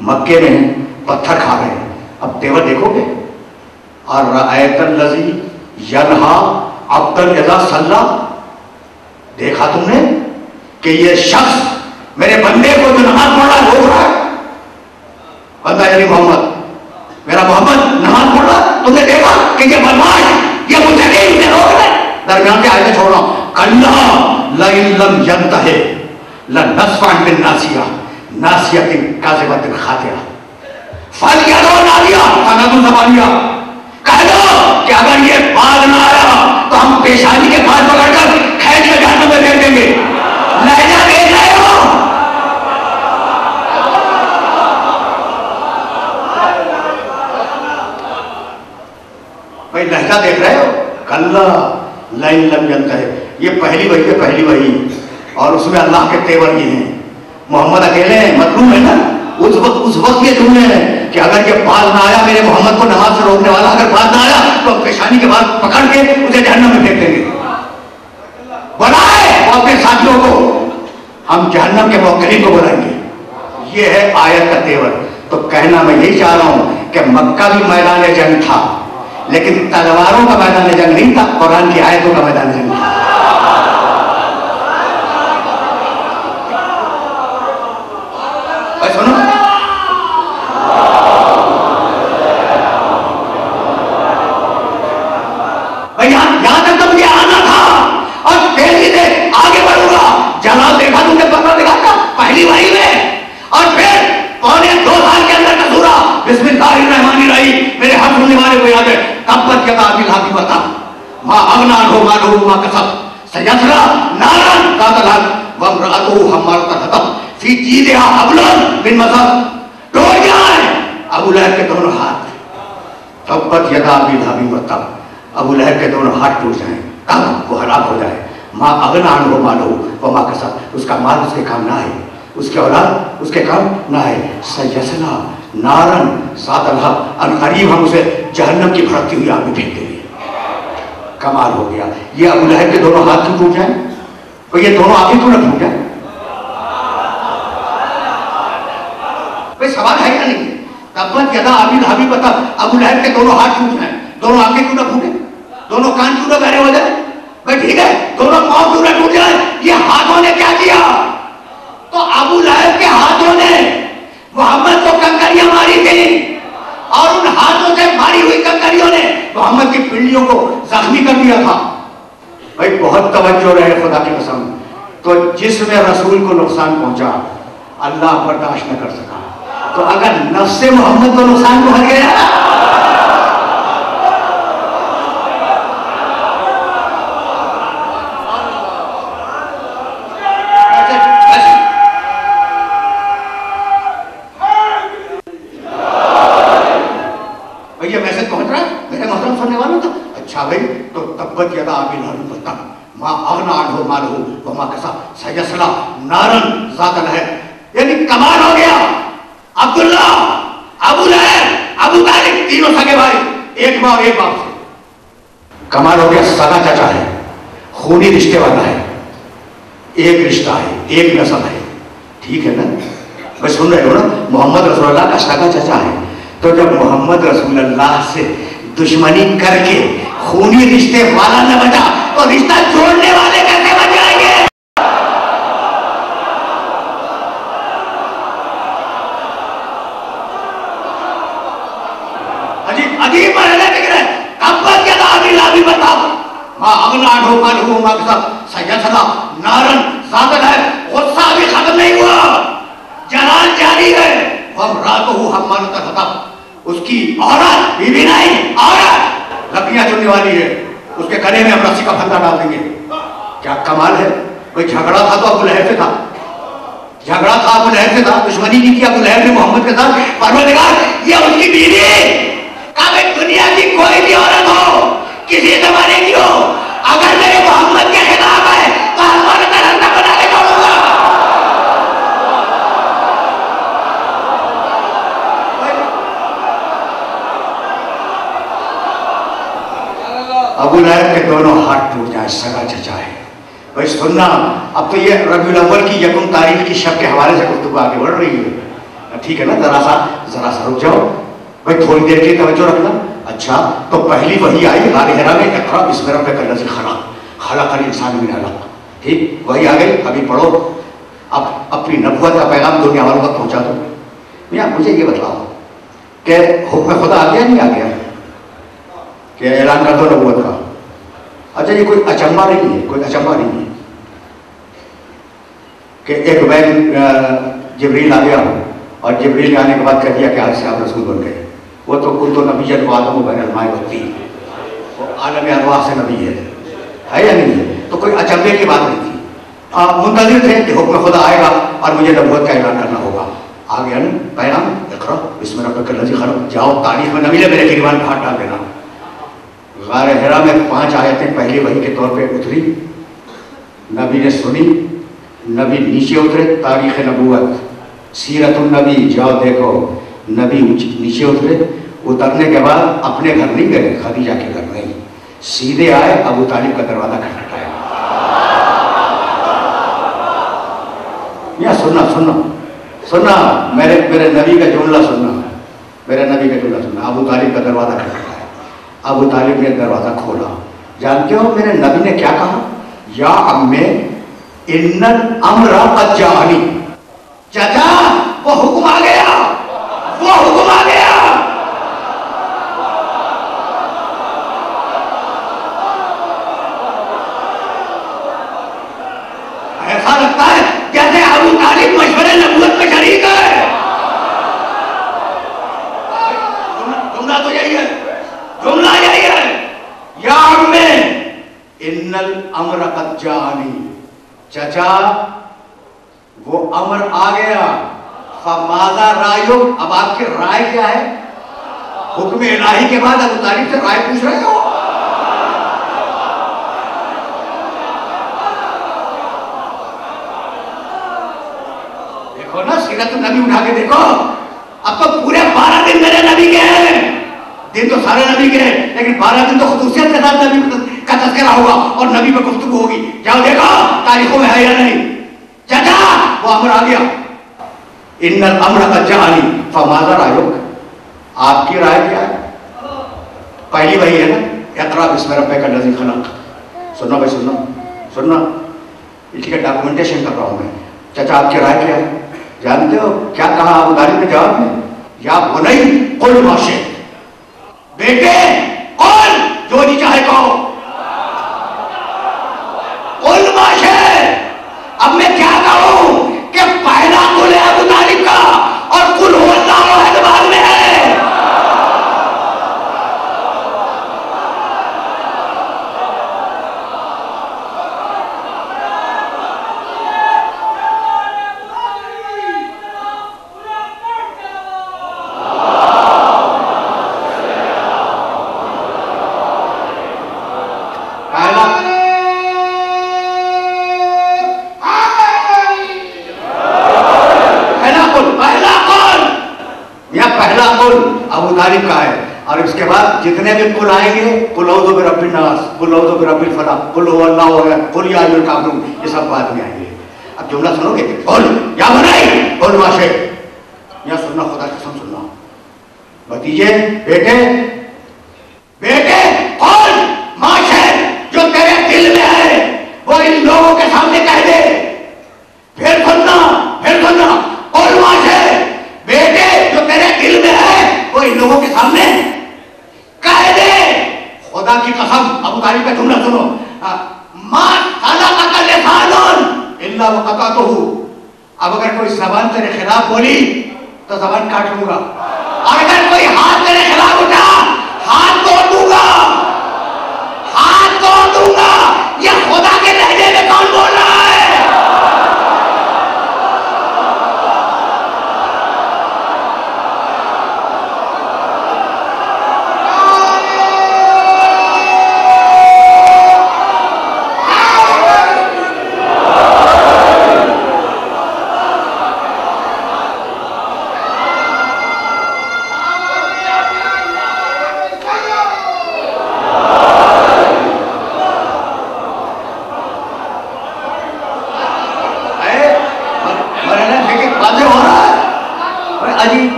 मक्के में है, पत्थर खा रहे हैं। अब तेवर देखोगे, और रअयतल्लज़ी यन्हा अब्दन इज़ा सल्ला, देखा तुमने कि ये शख्स मेरे बंदे को जो नमाज पढ़ रहा है रोक रहा है। बंदा यानी मोहम्मद, मेरा मोहम्मद नमाज पढ़ रहा है, तुमने देखा कि ये बदमाश ये मुझे नहीं उसे रोक रहे। दरमियान के आयतें छोड़ रहा हूं। कल्ला लइन लम यंतहि लनस्फअन बिन नासिया नासियतिन काज़िबतिन खातिया फलयदउ नादिया सनदु ज़बानिया। कह दो कि अगर ये बाज ना आया तो हम पेशानी के पास पकड़कर खैर के जहन्नम में फेंक देंगे। लहजा देख रहे हो? भाई लहजा देख रहे हो? कल्ला लइन लम यंतहि, ये पहली वही है, पहली वही, और उसमें अल्लाह के तेवर ये हैं। मोहम्मद अकेले हैं, मजलूम है ना। उस वक्त ये जुमले हैं कि अगर ये बाज ना आया मेरे मोहम्मद को नमाज से रोकने वाला, अगर बाज ना आया तो पेशानी के बाद पकड़ के उसे जहन्नम में फेंक देंगे। बुलाए वो अपने साथियों को, हम जहन्नम के मौकरीन को बुलाएंगे। ये है आयत का तेवर। तो कहना मैं यही चाह रहा हूं कि मक्का भी मैदान जंग था, लेकिन तलवारों का मैदान जंग नहीं था, कुरान की आयतों का मैदान जंग था। सुनो, अनहु मालूहु वमा कसब सयस्ला नारन ज़ात लहब वम्रअतुहु हम्मालतल हतब फी जीदिहा हब्लुम मिन मसद। टूट जाए अबू लहब के दोनों हाथ, तब्बत यदा अबी लहब व तब, अबू लहब के दोनों हाथ टूट जाए, कब वो हलाक हो जाए। माँ अगना अनहु मालूहु वमा कसब, उसका माल उसके काम ना है, उसके औलाद उसके काम ना है। सयस्ला नारन ज़ात लहब, अनकरीब हम उसे जहन्नम की भड़कती हुई आग में फेंक देंगे। कमाल हो गया। ये अबू लहब के दोनों हाथ क्यों टूट जाए, तो ये दोनों आंखें क्यों न टूट जाए? कोई सवाल है या नहीं? तब्बत यदा अबी लहब व तब, अबू लहब के दोनों हाथ टूट जाए, दोनों आंखें क्यों न फूटे, दोनों कान क्यों न बहरे हो जाए? भाई ठीक है, दोनों पांव क्यों न टूट जाए? ये हाथों ने क्या किया? तो अबू लहब के हाथों ने मोहम्मद को कंकरियां मारी थी, और उन हाथों से मारी हुई कंकरियों ने मोहम्मद की पिंडलियों को जख्मी कर दिया था। भाई बहुत तवज्जो रहे, खुदा की कसम। तो जिसमें रसूल को नुकसान पहुंचा अल्लाह बर्दाश्त न कर सका, तो अगर नफ्से मोहम्मद को नुकसान पहुंच गया, ये मैसेज पहुंच रहा है मेरे मोहतरम सुनने वालों तक? अच्छा भाई, तो तब्बत यदा अबी लहब व तब मा अगना अनहु मालूहु वमा कसब सयस्ला नारन ज़ात लहब। यानी कमाल हो गया। अब्दुल्ला, अबू लहब, अबू तालिब, तीनों सगे भाई, एक मां और एक बाप से। कमाल हो गया। सगा चाचा है, खूनी रिश्ते वाला है, एक रिश्ता है, एक नस्ल है। ठीक है ना? मैं सुन रहे हो ना? मोहम्मद रसूलुल्लाह का सगा चाचा है। तो जब मोहम्मद रसूलुल्लाह से दुश्मनी करके खूनी रिश्ते वाला न बचा, तो रिश्ता जोड़ने वाले कैसे बच जाएंगे? अजीब अजीब मरहले दिख रहे। तब्बत यदा अबी लहब व तब मा अगना अनहु मालूहु वमा कसब सयस्ला नारन ज़ात लहब। गुस्सा भी खत्म नहीं हुआ, जलाल जारी है। वम्रअतुहु हम्मालतल हतब, उसकी औरत, बीवी नहीं औरत, लकड़ियां चुनने वाली है, उसके गले में हम रस्सी का फंदा डाल देंगे। क्या कमाल है। कोई झगड़ा था तो अबू लहब से था, झगड़ा था अबू लहब से था, दुश्मनी नहीं की अबू लहब ने मोहम्मद के साथ। परवरदिगार, ये उसकी बीवी, कभी दुनिया की कोई भी औरत हो, किसी जमाने की हो, अगर मेरे मोहम्मद के खिलाफ है तो हमारे तरह से बना के छोड़ूंगा। अबू लहब के दोनों हाथ टूट जाए, सगा चचा है। भाई सुनना, अब तो ये रबीउल अव्वल की यकम तारीख की शब के हवाले से गुफ्तगू आगे बढ़ रही है। ठीक है ना? जरा सा रुक जाओ भाई, थोड़ी देर की तवज्जो रखना। अच्छा, तो पहली वही आई गार हिरा में, इक़रा बिस्मि रब्बिकल्लज़ी खलक़ल इंसान मिन अलक़। ठीक, वही आ गई, अभी पढ़ो। अब अपनी नबुव्वत का पैगाम दुनिया वालों तक पहुंचा दो। भैया मुझे ये बताओ कि हुक्म खुदा आ गया नहीं आ गया, कि ऐलान कर दो नबुव्वत का? अच्छा, ये कोई अचंबा नहीं है, कोई अचंबा नहीं है कि एक बैल जिब्रील आ गया और जिब्रील आने के बाद कह दिया कि आज से आप रसूल बन गए। वो तो कुल तो नबी आदम बैनल माए वत्तीन, वो आलम अरवाह से नबी है या नहीं है? तो कोई अचंबे की बात नहीं थी। मुंतज़िर थे कि हुक्म खुदा आएगा और मुझे नबुव्वत का ऐलान करना होगा। आ गया ना पैगाम, इक़रा बिस्मि रब्बिकल्लज़ी खलक़। जाओ, तारीख में न मिले मेरे गिरबान में हाथ डाल देना। गार हिरा में 5 आयतें पहली वही के तौर पे उतरी, नबी ने सुनी, नबी नीचे उतरे। तारीख़ नबूवत, सीरतुन नबी, जाओ देखो, नबी नीचे उतरे। उतरने के बाद अपने घर नहीं गए, खदीजा के घर नहीं, सीधे आए, अबू तालिब का दरवाजा खटखटाया। या सुनना सुनना सुनना, मेरे नबी का जुमला सुनना, मेरे नबी का जुमला सुनना। अबू तालिब का दरवाजा खटखटाया, अबू तालिब ने दरवाजा खोला। जानते हो मेरे नबी ने क्या कहा? या अम्मे इन्नल अम्रा क़द जाअनी। चाचा, वो हुक्म आ गया, वो हुक्म आ गया। ऐसा लगता है जैसे अबू तालिब मशवरे नबूवत में शरीक है। जुमला तो यही है, जुमला यही है। या अम्मे जानी, चचा वो अमर आ गया। फमाजा रायुक, अब आपकी राय क्या है? हुक्म इलाही के बाद अबू तालिब से राय पूछ रहे हो? देखो ना, सीरत नबी उठा के देखो। अब तो पूरे 12 दिन मेरे नबी के हैं। दिन तो सारे नबी के हैं, लेकिन 12 दिन तो खुसूसियत के साथ नबी का तज़किरा होगा और नबी पे गुफ्तगू होगी। जाओ देखो तारीखों में है या नहीं। चाचा वो अमर आ गया। इन्नल अम्र कद जानी फमाज़ा रायुक, आपकी राय क्या है? पहली वही है ना, इक़रा बिस्मि रब्बिकल लज़ी खलक़। सुनना भाई, सुनना सुनना, इसका डॉक्यूमेंटेशन कर रहा हूं मैं। चाचा आपकी राय क्या है? जानते हो क्या कहा अबू तालिब ने जवाब में? या बुनई कुल मा शि'त, बेटे कौन जो जी चाहे कहो, कुल मा शि'त। अब मैं क्या कहूं कि पहला कुल है अबू तालिब का और कुल हुवल्लाहु अहद बाद में है। अबू तालिब का है और इसके बाद जितने भी कुल आएंगे, कुल औज़ु बिरब्बिन नास, कुल औज़ु बिरब्बिल फलक, कुल हुवल्लाहु अहद, कुल या अय्युहल काफ़िरून, ये सब बाद में आएंगे। अब जुमला सुनोगे, कुल या बुनई कुल मा शि'त। या सुनना, खुदा की कसम सुनना, भतीजे बेटे बेटे कुल मा शि'त, जो तेरे दिल में है वो इन लोगों के सामने कह दे। फिर सुनना, फिर सुनना, कुल मा शि'त, बेटे जो तेरे दिल में है वो इन लोगों के सामने कह दे। खुदा की कसम, अबू तालिब का जुमला सुनो, मा सलक़का लिसानुन इल्ला वक़तअतहु। अब अगर कोई ज़बान तेरे खिलाफ बोली तो ज़बान काट लूंगा, और अगर कोई हाथ तेरे खिलाफ उठा हाथ तोड़ दूंगा, हाथ तोड़ दूंगा। ये खुदा के लहजे में कौन बोल रहा है?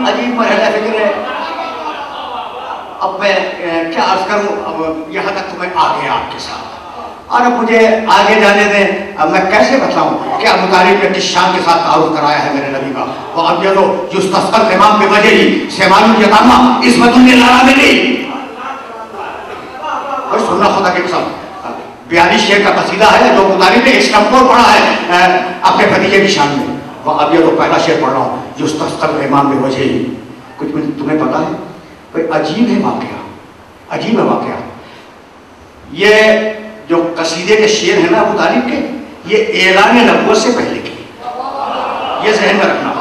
अजीब मरहला फिक्र है। अब मैं क्या अर्ज करूं, अब यहाँ तक तो मैं आ गया आपके साथ, और अब मुझे आगे जाने दें। अब मैं कैसे बताऊं कि अबू तालिब ने किस शान के साथ तारुफ कराया है मेरे नबी का। वो अब ये तो युस्तस्क़ल इमाम पे वजह ही सेमानुल यतामा इस्मतुल लिल मिली। और सुनना, खुदा की कसम, 42 शेर का कसीदा है जो अबू तालिब ने इस्लाम पढ़ा है अपने भतीजे की शान में। वह अब ये तो पहला शेर पढ़ रहा हूँ, युस्तस्क़ल इमाम पे वजह ही। कुछ तुम्हें पता है भाई, अजीब है वाकया, अजीब है वाकया। ये जो कसीदे के शेर है ना अबू तालिब के, ये ऐलान नबुव्वत से पहले के, ये ज़हन में रखना।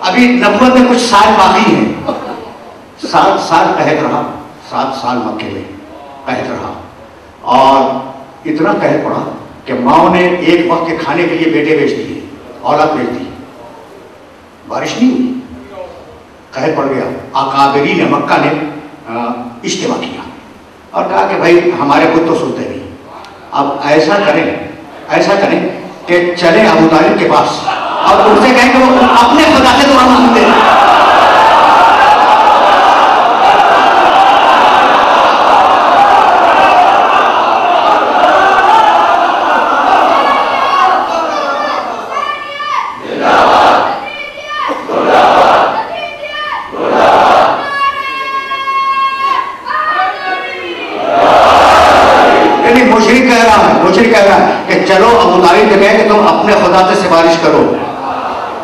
अभी नबुव्वत में कुछ साल बाकी हैं। 7 साल कहत रहा, 7 साल मक्के में कहत रहा, और इतना कहत पड़ा कि माओ ने एक वक्त के खाने के लिए बेटे बेच दिए, औलाद बेच दी, बारिश नहीं हुई, कहर पड़ गया। अकाबिरीन ने मक्का ने इज्तिमा किया और कहा कि भाई हमारे खुद तो सुनते नहीं, अब ऐसा करें कि चले अबू तालिब के पास और उनसे कहें कि वो अपने खुदा से दुआ मांगते हैं। मुशरिक कह रहा है कि चलो अबू तालिब ने कहा कि तुम अपने खुदा से सिफारिश करो।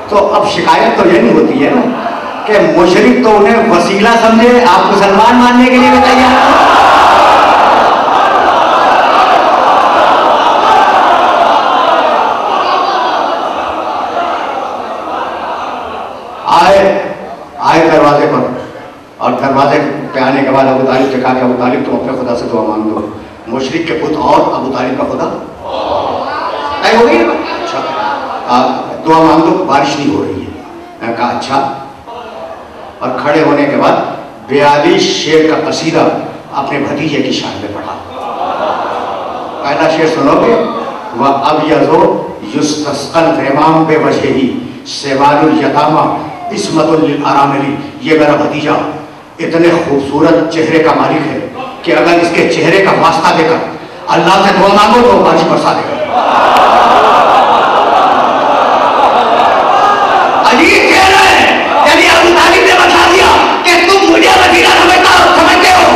तो अब शिकायत तो ये नहीं होती है ना कि मुशरिक तो उन्हें वसीला समझे, आप मुसलमान मानने के लिए भी तैयार। आए दरवाजे पर, और दरवाजे पे आने के बाद अबू तालिब से कहा कि अबू तालिब तुम अपने खुदा से दुआ मांग दो। मुशरिक के पुत और अबू तालिब का खुदा तय हो गई। अच्छा दुआ मांग दो, बारिश नहीं हो रही है। मैंने कहा अच्छा, और खड़े होने के बाद 42 शेर का कसीदा अपने भतीजे की शान में पढ़ा। पहला शेर सुनोगे, वह अब यज़ो युस्तस्क़ल ग़माम बेवजही सेवालुल यतामा इस्मतुल लिल अरामिली। ये मेरा भतीजा इतने खूबसूरत चेहरे का मालिक है कि अगर इसके चेहरे का वास्ता देकर अल्लाह से दुआ मांगो तो बारिश बरसा देगा। अजीब कह रहे हैं, यानी अबू तालिब ने बता दिया कि तुम मुझे वसीला समझते हो,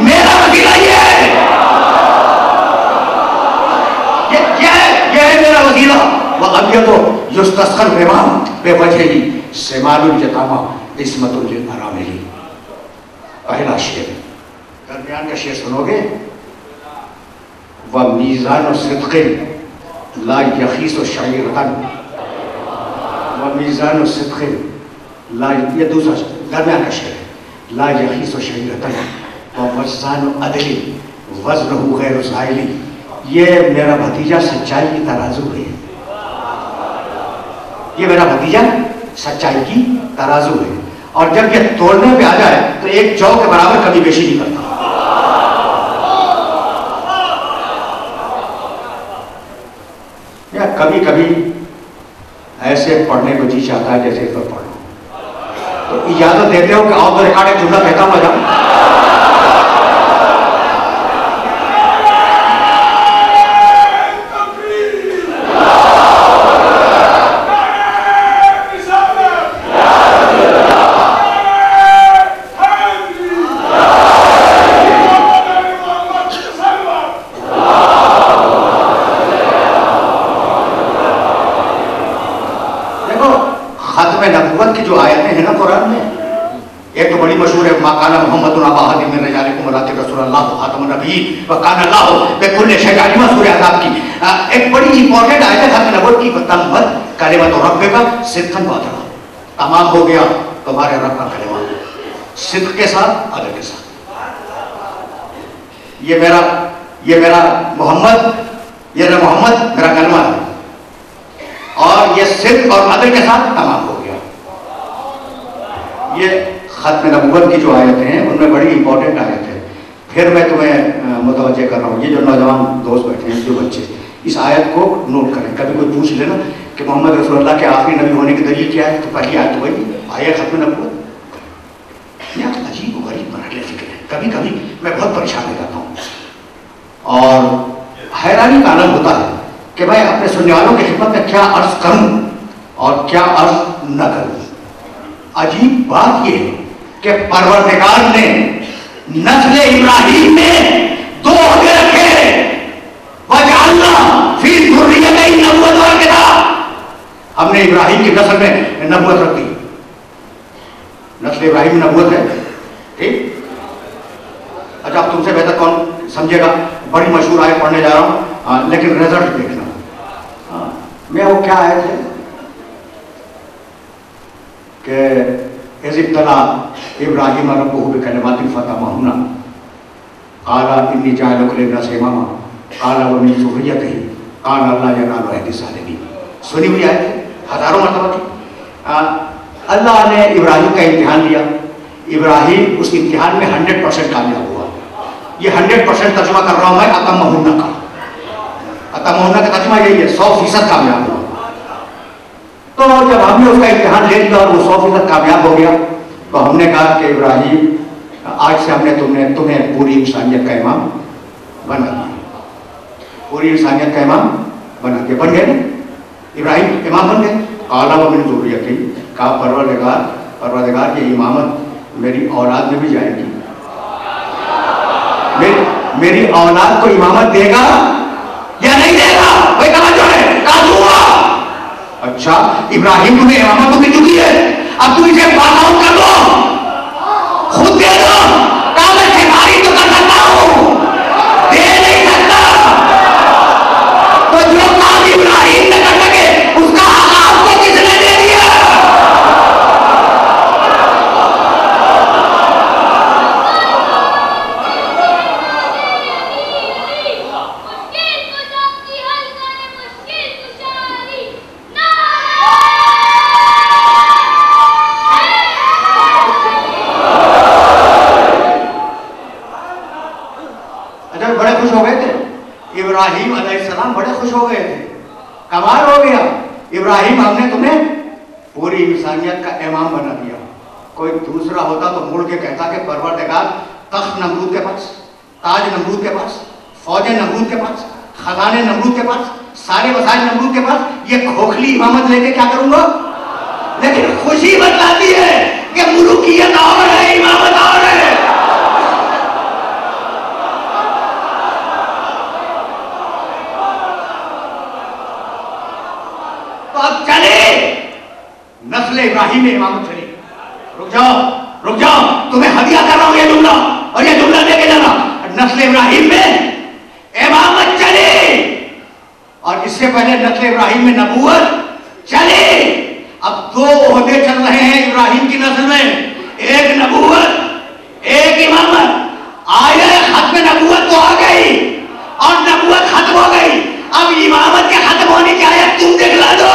मेरा वसीला ये है, ये है मेरा वसीला। वह अब ये तो युस्तस्क़ल ग़माम बेवजही सेवालुल यतामा इस्मतुल लिल अरामिली। पहला शेर। दरमियान का शेर सुनोगे, वह मीज़ान सिद्क़ ला यखीस शईरतन, वह मीज़ान सिद्क़ ला, ये दूसरा दरमियान का शेर है, ला यखीस शईरतन वह वज़ान अदली वज़नहु गैर ज़ाइली। ये मेरा भतीजा सच्चाई की तराजू है, ये मेरा भतीजा सच्चाई की तराजू है, और जब ये तोड़ने पे आ जाए तो एक जौ के बराबर कभी बेशी नहीं करता। या कभी कभी ऐसे पढ़ने को जी चाहता है जैसे इस पर पढ़ लो, तो इजाजत देते हो कि आओ तो रिकॉर्ड एक जुमला कहता हूं आ जाओ। नबुव्वत की जो आयतें हैं ना कुरान में, एक तो बड़ी मशहूर है, माकाना मोहम्मद अबा अहदिन मिन रिजालिकुम वलाकिन रसूलल्लाह खातमुन नबिय्यीन व काना अल्लाहु बिकुल्लि शैइन अलीमा। सूरह अहज़ाब की एक बड़ी इंपॉर्टेंट आयत है खत्म नबुव्वत की, तम्मत कलिमतु रब्बिका सिद्क़न व अदला। तमाम हो गया तुम्हारे रब का कलिमा सिद्क़ के साथ, अदल के साथ। ये मेरा मोहम्मद, ये मोहम्मद मेरा कलमा है, और ये सिद्क़ और अदल के साथ तमाम हो गया। ये खत्म नबुव्वत की जो आयतें हैं उनमें बड़ी इंपॉर्टेंट आयत है। फिर मैं तुम्हें मुतवज्जे कर रहा हूँ, ये जो नौजवान दोस्त बैठे हैं, जो बच्चे, इस आयत को नोट करें। कभी कोई पूछ लेना कि मोहम्मद रसूलुल्लाह के आखिरी नबी होने की दलील क्या है, तो पहली आयत तो वही आयत खत्म नबुव्वत। यह अजीब गरीब मरहले फिक्र है, कभी कभी मैं बहुत परेशान हो जाता हूँ और हैरानी का आलम होता है कि मैं अपने सुनने वालों की खिदमत में क्या अर्ज करूं और क्या अर्ज न करूं। अजीब बात यह है कि परवरदिगार ने नस्ल इब्राहिम में दो अहदे रखे, वजअलना फी ज़ुर्रियतिही नबुव्वत वल किताब। हमने इब्राहिम की नस्ल में नबुव्वत रख दी। नस्ल इब्राहिम नबुव्वत है, ठीक। अच्छा, अब तुमसे बेहतर कौन समझेगा? बड़ी मशहूर आयत पढ़ने जा रहा हूं, लेकिन रिजल्ट देखना। मैं वो क्या आयत है कि इज़्तला इब्राहिम रब्बुहु बिकलिमातिन फतम्महन्ना क़ाला इन्नी जाइलुका लिन्नासि इमामा क़ाला व मिन ज़ुर्रिय्यतिही क़ाला ला यनालु अहदी ज़ालिमीन। सुनी हुई आयत है, हजारों मरतबा की। अल्लाह ने इब्राहिम का इम्तिहान लिया, इब्राहिम उस इम्तिहान में 100% कामयाब हुआ। ये 100% तर्जुमा कर रहा हूं मैं अतम्महुन्ना का। अतम्महुन्ना का तर्जुमा यही है, 100% कामयाब हुआ। तो जब हमने उसका इम्तिहान ले लिया और वो 100% कामयाब हो गया, तो हमने कहा कि इब्राहिम आज से हमने तुम्हें पूरी इंसानियत का इमाम बना दिया। पूरी इंसानियत का इमाम बना दिया, बन गए ना इब्राहिम, इमाम बन गए। क़ाला व मिन ज़ुर्रिय्यतिही, कहा परवरदिगार ये इमामत मेरी औलाद में भी जाएगी, मेरी औलाद को इमामत देगा या नहीं देगा? भाई तवज्जो है, कहा दूंगा। अच्छा, इब्राहिम तुम्हें इमामत तो मिल चुकी है, अब तुम इसे पास आउट कर दो, खुद दे दो। कहा मैं सिफारिश तो कर सकता हूं, दे नहीं सकता। तो जो काम इब्राहिम ने कर सके उसका हक आपको किसने दे दिया? इब्राहिम अलैहिस्सलाम बड़े खुश हो गए थे, कमाल हो गया, इब्राहिम हमने तुम्हें पूरी इंसानियत का इमाम बना दिया। कोई दूसरा होता तो मुड़ के कहता कि परवरदिगार, तख्त नमरूद के पास, ताज नमरूद के पास, फौजें नमरूद के पास, खजाने नमरूद के पास, सारे वसाइल नमरूद के पास, ये खोखली इमामत लेके क्या करूंगा। लेकिन खुशी बतलाती है कि मुल्कियत और है, इमामत और है। तो अब चले नस्ल इब्राहिम में इमामत चली। रुक जाओ, तुम्हें हदिया कर रहा हूं ये जुमला, और ये जुमला लेके जाना। नस्ल इब्राहिम में इमामत चली, और इससे पहले नस्ल इब्राहिम में नबूवत चली। अब दो ओहदे चल रहे हैं इब्राहिम की नस्ल में, एक नबूवत, एक इमामत। आया खत्म नबूवत तो आ गई और नबूवत खत्म हो गई, अब इमामत के खत्म होने की आयत तुम दिखला दो।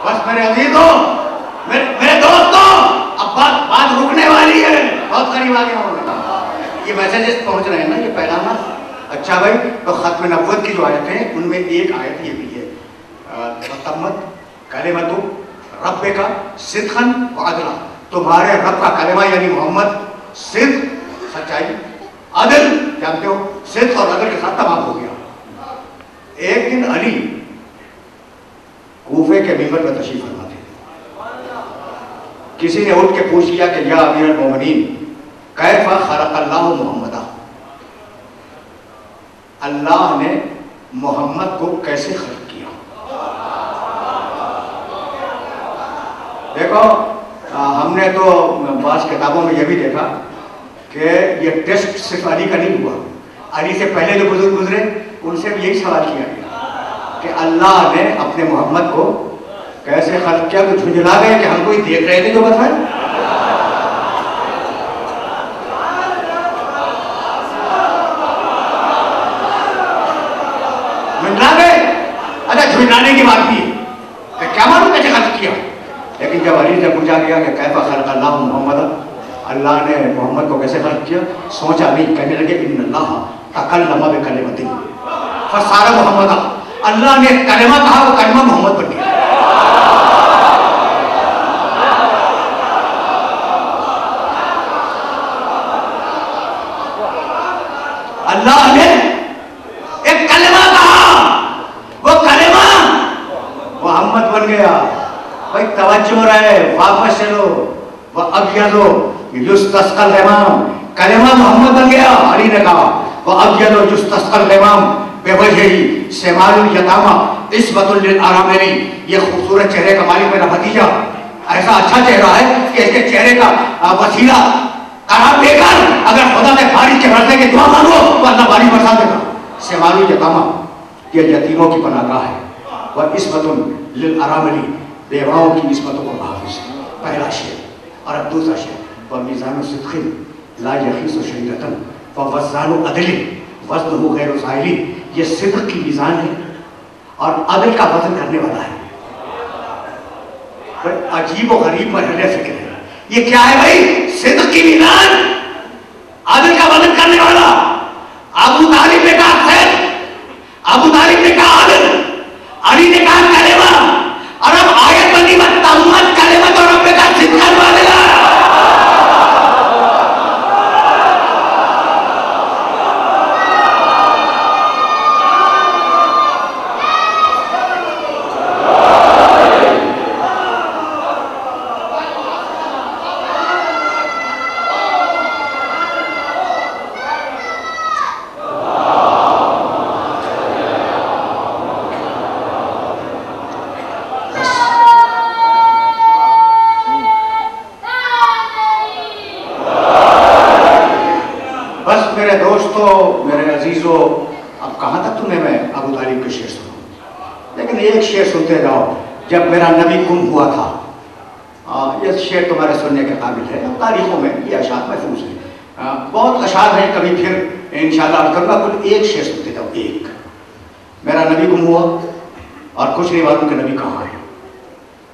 बस मेरे अजीजों, मेरे दोस्तों, अब बात रुकने वाली है, बहुत करीब आ गया हूं। ये मैसेजेस पहुंच रहे हैं ना, ये पैगाम। अच्छा भाई, तो खत्म नबूवत की जो आयत है उनमें एक आयत ये भी है, तम्मत कलिमतु रब्बिका सिद्क़न व अदला, तुम्हारे रब का कलिमा यानी मोहम्मद सिद्क़, सच्चाई, अदल, जानते हो, सिद्क़ और अदल के साथ तमाम हो गया। एक दिन अली कूफे के मिंबर पर तशरीफ फरमा थे। किसी ने उठ के पूछ लिया कि या अमीरुल मोमिनीन, कैफ़ा खलक़ल्लाहु मुहम्मदा, अल्लाह ने मोहम्मद को कैसे खल्क़ किया। देखो, हमने तो बाज़ किताबों में यह भी देखा कि ये टेस्ट सिर्फ अली का नहीं हुआ, अली से पहले जो बुजुर्ग गुजरे उनसे भी यही सवाल किया गया कि अल्लाह ने अपने मोहम्मद को कैसे खल्क़ किया। तो झुंझला गए कि हम कोई देख रहे थे जो बताए। अच्छा, झुंझलाने की बात भी तो क्या मालूम कैसे खल्क़ किया। लेकिन जब अली से पूछा गया कि कैफ़ा खलक़ल्लाहु मुहम्मदा, अल्लाह ने मोहम्मद को कैसे खल्क़ किया, सोचा नहीं, कहने लगे इन्नल्लाह तकल्लम बिकलिमतिन फसारा मुहम्मदा, अल्लाह ने कलिमा कहा, वो कलिमा मोहम्मद बन गया। अल्लाह ने एक कलिमा कहा, वो कलिमा मोहम्मद बन गया। भाई तवज्जो रहे, वापस चलो। वह अब यदो युस्तस्क़ल ग़माम, कलिमा मोहम्मद बन गया। अली ने कहा वह अब यदो युस्तस्क़ल ग़माम बेवजही सेमालुल यतामा इस्बतुल लिल आरामिली, ये खूबसूरत चेहरे का मालिक मेरा भतीजा, ऐसा अच्छा चेहरा है कि इसके चेहरे का वसीला करार देकर अगर खुदा से बारिश के बरसने की दुआ मांगो तो अल्लाह बारिश बरसा देगा। सेमालुल यतामा, ये यतीमों की पनाहगाह है। वह इस्बतुल लिल आरामिली, बेवाओं की इस्मतों को महफूज है। पहला शेर। और अब दूसरा शेर, वह मीज़ानु सिद्क़िन ला यख़ीसु शरीअतन व वज़ानु अदलिन वज़नुहु गैरु ज़ाइलिन, ये सिद्क़ की मीज़ान है और अदल का वज़न करने वाला है। अजीब और गरीब मरहले से है। ये क्या है भाई? सिद्क़ की मीज़ान, अदल का वज़न करने वाला। अबू तालिब ने कहा सिद्क़, अबू तालिब ने कहा अदल, अली ने कहा कलिमा, और अब आयत बनी तम्मत कलिमत और रब्बिका सिद्क़न व अदला। मेरे दोस्तों, मेरे अजीजों, अब कहाँ तक तुम्हें मैं अबू तालिब के शेर सुनाऊं। लेकिन एक शेर सुनते जाओ। जब मेरा नबी गुम हुआ था, ये शेर तुम्हारे सुनने के काबिल है। तारीखों में ये अशार महफूज है, बहुत अशार हैं, कभी फिर इंशाअल्लाह अर्ज़ करूंगा। कुल एक शेर सुनते जाओ। एक, मेरा नबी गुम हुआ, और कुछ नहीं मालूम कि नबी कहाँ है।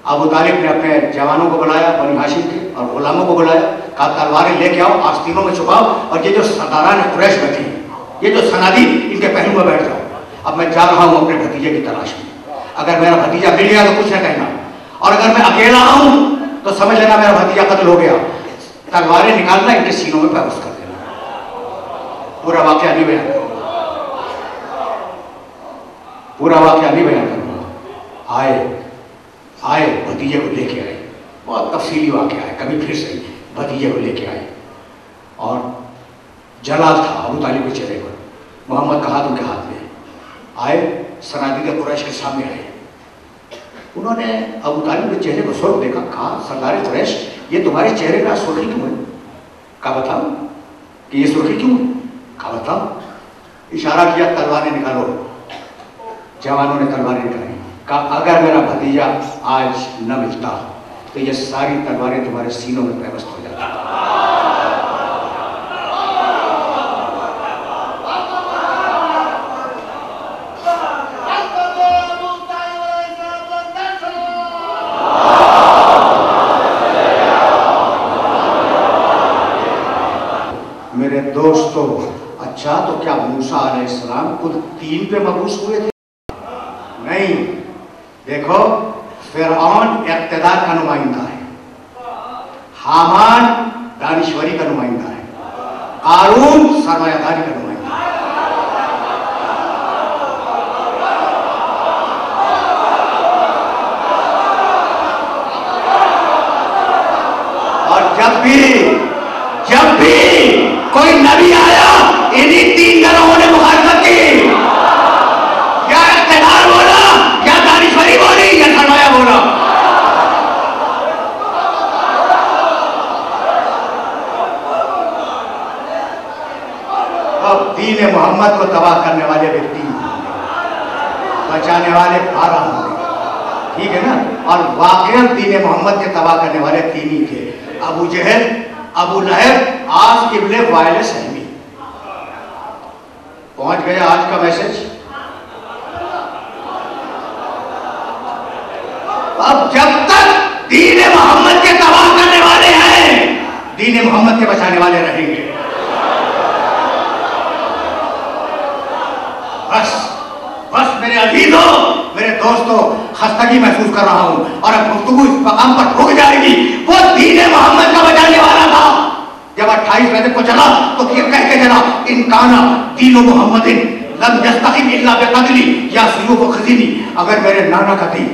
अबू तालिब ने अपने जवानों को बुलाया, बनी हाशिम के और गुलामों को बुलाया, कहा तलवारें लेके आओ, आस्तीनों में छुपाओ, और ये जो सरदारान कुरैश बैठे हैं, ये जो सनादी, इनके पहलू में बैठ जाओ। अब मैं जा रहा हूँ अपने भतीजे की तलाश में। अगर मेरा भतीजा मिल गया तो कुछ न कहना, और अगर मैं अकेला हूँ तो समझ लेना मेरा भतीजा कत्ल हो गया। तलवारें निकालना, इनके सीनों में पैबस कर देना। पूरा वाकया नहीं बयान करूँगा, पूरा वाकया नहीं बयान करूँगा। आए भतीजे को लेके आए, बहुत तफसीली वाकया है, कभी फिर से भतीजे को लेके आए। और जलाल था अबू तालिब के चेहरे पर, मोहम्मद का हाथ उनके हाथ में आए, सनादी के कुरैश के सामने आए। उन्होंने अबू तालिब के चेहरे को सुर्ख देखा, कहा सरदार कुरैश, ये तुम्हारे चेहरे का सुर्खी क्यों है? कहा बताओ कि ये सुर्खी क्यों है? कहा बताओ। इशारा किया, तलवारें निकालो। जवानों ने तलवारें निकाली। कहा अगर मेरा भतीजा आज न मिलता तो ये सारी तलवारें तुम्हारे सीनों में पैबस्त हो जाती। मेरे दोस्तों, अच्छा तो क्या मूसा अलैहिस्सलाम खुद 3 पे मबूस हुए थे? नहीं। देखो, फिरऔन इक़्तिदार का नुमाइंदा है, हामान दानिश्वरी का नुमाइंदा है, कारून सरमायादारी का नुमाइंदा है। और जब भी कोई नबी आया, इन्हीं 3 घरों ने मुखालफत की। क्या इक़्तिदार बोला, क्या दानिश्वरी बोली, या सरमाया बोला? अब दीन मोहम्मद को तबाह करने वाले व्यक्ति, बचाने वाले 12 होंगे, ठीक है ना? और वाकई दीन मोहम्मद के तबाह करने वाले 3 ही थे, अबू जहल, अबू लहब, आज इब्ने वाइल सहमी। पहुंच गया आज का मैसेज। अब जब तक दीन मोहम्मद के तबाह करने वाले हैं, दीन मोहम्मद के बचाने वाले रहेंगे। बस मेरे अजीजों, मेरे दोस्तों, खस्तगी महसूस कर रहा हूं और अब गुफ्तगू इस मकाम पर रुक जाएगी। वो दीन मोहम्मद का बचाने वाला था। जब 28 रजब को चला तो फिर कह के चला, इनकाना दीनो मोहम्मदिन लम यस्तक़िम इल्ला बिक़त्ली या सुयूफ़ व खज़ीनी। अगर मेरे नाना का दीन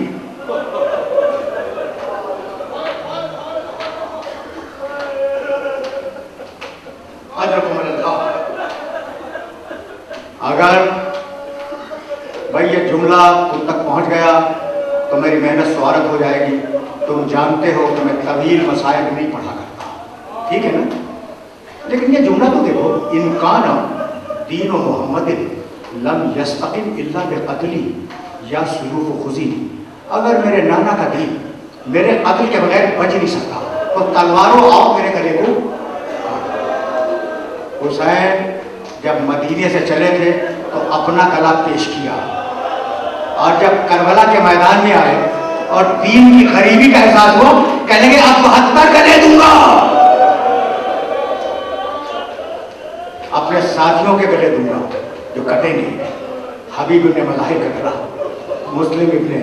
अगर भाई ये जुमला तुम तक पहुंच गया तो मेरी मेहनत स्वागत हो जाएगी। तुम जानते हो कि मैं तवील मसाइल नहीं पढ़ा करता, ठीक है ना? लेकिन ये जुमला तो देखो, इनकान दीनो मोहम्मदिन लम यस्तक़िम इल्ला बिक़त्ली या सुयूफ़ व ख़ुज़ीनी। अगर मेरे नाना का दीन मेरे कत्ल के बगैर बच नहीं सकता तो तलवारों आओ मेरे गले को। हुसैन जब मदीने से चले थे तो अपना गला पेश किया, और जब करबला के मैदान में आए और दीन की गरीबी का एहसास हुआ, कहने लगे अब 72 गले दूंगा। अपने साथियों के गले दूंगा जो कटे नहीं। हबीब इब्ने मज़ाहिर का गला, मुस्लिम इब्ने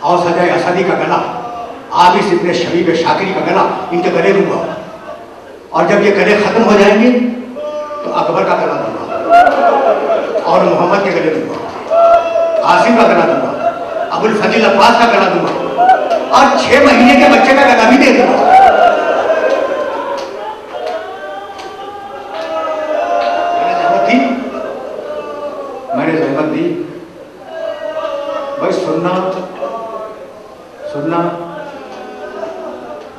औसद असदी का गला, आबिस इब्ने शबीब शाकिरी का गला, इनके गले दूंगा। और जब ये गले खत्म हो जाएंगे तो अकबर का गला दूंगा और मोहम्मद के गले दूंगा, कासिम का गला दूंगा, अबुल फजील अब्बास का गला दूंगा और 6 महीने के बच्चे का गला भी दे दूंगा। मैंने जहमत दी भाई, सुनना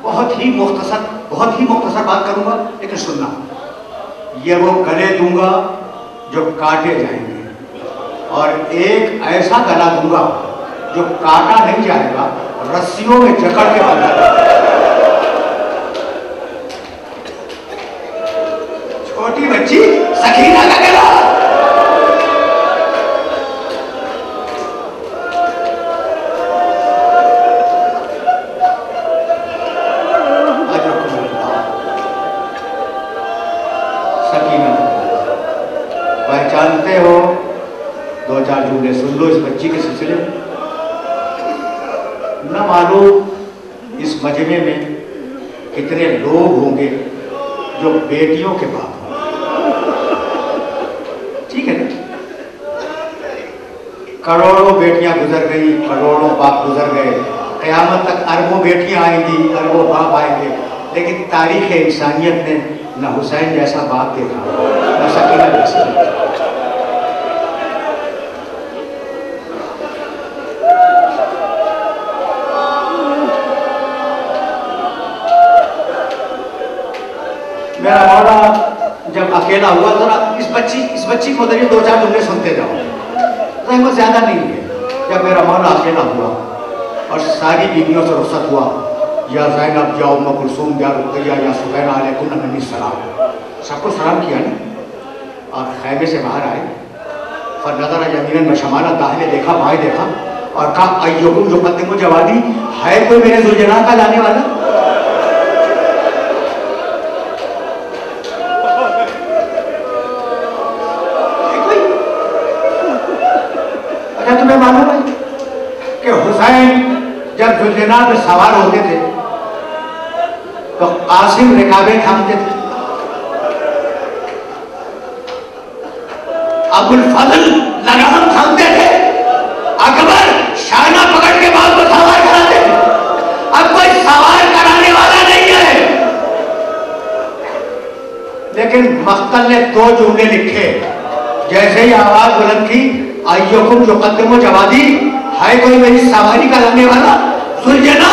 बहुत ही मुख्तसर बात करूंगा, लेकिन सुनना, ये वो गले दूंगा जो काटे जाएंगे और एक ऐसा गला दूंगा जो काटा नहीं जाएगा, रस्सियों में जकड़ के बांधा जाएगा। छोटी बच्ची सकीना का गला, पहचानते हो? दो चार जुमले सुन लो इस बच्ची के सिलसिले में। न मालूम इस मजमे में कितने लोग होंगे जो बेटियों के बाप होंगे। ठीक है ना? करोड़ों बेटियां गुजर गई, करोड़ों बाप गुजर गए, क़यामत तक अरबों बेटियां आएंगी, अरबों बाप आएंगे, लेकिन तारीख़ इंसानियत ने न हुसैन जैसा बाप देखा, न सकीना जैसा देखा। मेरा मौला जब अकेला हुआ, जरा इस बच्ची को उधर दो चार जुमले सुनते जाओ, रहमत ज्यादा नहीं है। जब मेरा मौला अकेला हुआ और सारी बीवियों से रुखसत हुआ, या ज़ैनब या उम्म कुलसूम या रुक़ैया या सुबैना अलैकुन्ना मिन्नी सलाम, सबको सलाम किया ना, और खैमे से बाहर आए। फनज़रा यमीनन व शमालन, दाहिने देखा बाएं देखा और कहा अय्युकुम युक़द्दिमु जवादी, है कोई मेरे ज़ुलजना का लाने वाला? तुम्हें मालूम है कि हुसैन जब जुलजना में सवार होते थे तो कासिम रिकाबे थामते थे, अबुल फजल लगाम थामते थे, अकबर शाना पकड़ के बाप को सवार कराते थे। अब कोई सवार कराने वाला नहीं है, लेकिन मख्तल ने दो जुमले लिखे। जैसे ही आवाज बुलंद की, अय्युकुम युक़द्दिमु जवादी, है कोई मेरी सवारी का लाने वाला? सुलझना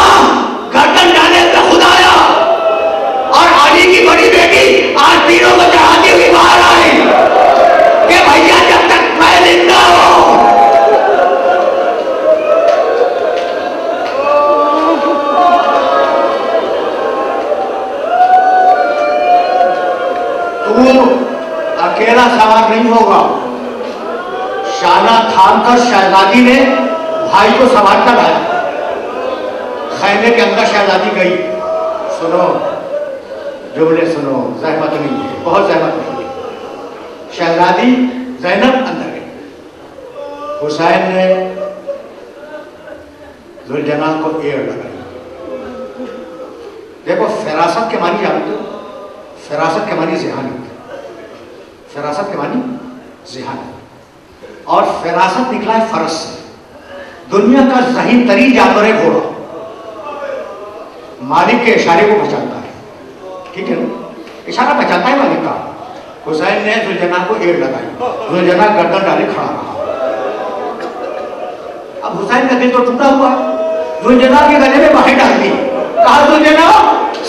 गर्दन डाले पे खुदाया, और अली की बड़ी बेटी आज तीनों को चढ़ाती हुई बाहर आई कि भैया जब तक मैं जिंदा हूं। तू अकेला सवार नहीं होगा। शाना थामकर शहजादी ने भाई को सवार कर लाया। खैमे के अंदर शहजादी गई। सुनो जुमले सुनो, ज़हमत नहीं है, बहुत ज़हमत नहीं है। शहजादी ज़ैनब अंदर गई। हुसैन ने ज़ुलजना को एड़ लगाई। देखो फिरासत के मानी जानते हो? फिरासत के मानी ज़हानत, फिरासत के मानी ज़हानत, और फिरासत निकला है फरस से। दुनिया का सही तरीन जानवर है घोड़ा, मालिक के इशारे को पहचानता है। ठीक है ना? इशारा पहचानता है मालिक का। हुसैन ने ज़ुलजना को एड़ लगाई, ज़ुलजना गर्दन डाले खड़ा रहा। अब हुसैन का दिल तो टूटा हुआ है, ज़ुलजना के गले में बाहें डाल दी। कहा ज़ुलजना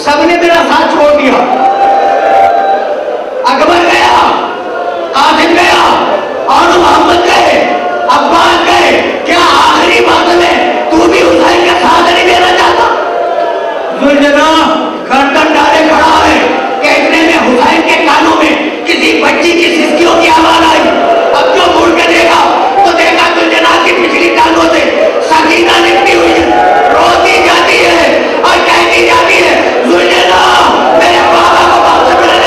सबने मेरा साथ छोड़ दिया, अकबर गया, कासिम गया, और मोहम्मद गए, अब्बास गए, क्या आखिरी बात में तू भी हुसैन का साथ नहीं देना चाहता? ज़ुलजना गर्दन डाले खड़ा है कि इतने में हुसैन के कानों में किसी बच्ची की सिसकियों की आवाज आई। अब जो मुड़ के देखा तो देखा ज़ुलजना की पिछली टांगों से सकीना निकली हुई रोती जाती है और कहती जाती है, ज़ुलजना मेरे बाबा को वापस मिलने दे।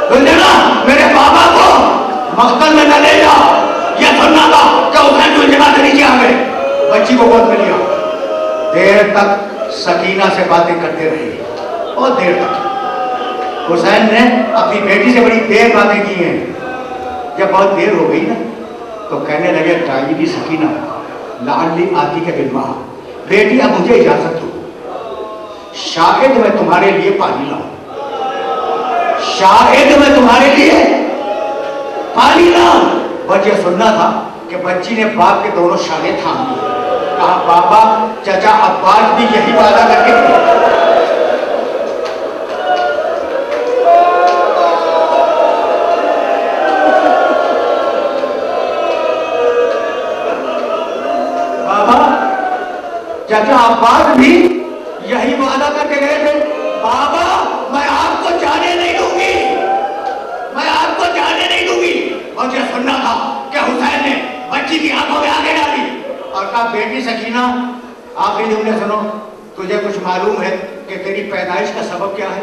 ज़ुलजना मेरे बाबा को मख्तल में न ले जा, यह सुनना था कि हुसैन ज़ुलजना से नीचे आ गए, बच्ची को गोद में लिया। देर तक सकीना से बातें करते रहे, बहुत देर तक। हुसैन ने अपनी बेटी से बड़ी देर बातें की हैं। जब बहुत देर हो गई ना तो कहने लगे, तायबी सकीना लाली आती के बिलवा, बेटी अब मुझे इजाजत दो, शायद मैं तुम्हारे लिए पानी लाऊं, शायद मैं तुम्हारे लिए पानी लाऊं। वजह सुनना था कि बच्ची ने बाप के दोनों शाले थाम लिए। कहा बाबा चाचा अब्बास भी यही वादा करके बाबा चाचा अब्बास भी यही वादा करके गए थे, बाबा मैं आपको जाने नहीं दूंगी। मुझे सुनना था कि हुसैन ने बच्ची की आंखों में आगे डाली और कहा, बेटी सकीना आखिरी जुमले सुनो, तुझे कुछ मालूम है कि तेरी पैदाइश का सबब क्या है?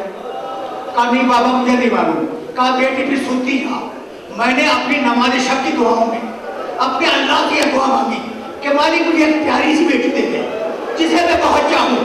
कहा, नहीं बाबा मुझे नहीं मालूम। कहा, बेटी फिर सुनती जा। मैंने अपनी नमाज शब की दुआओं में अपने अल्लाह की दुआ मांगी कि मालिक मुझे एक प्यारी सी बेटी दे दे जिसे मैं बहुत चाहूँ,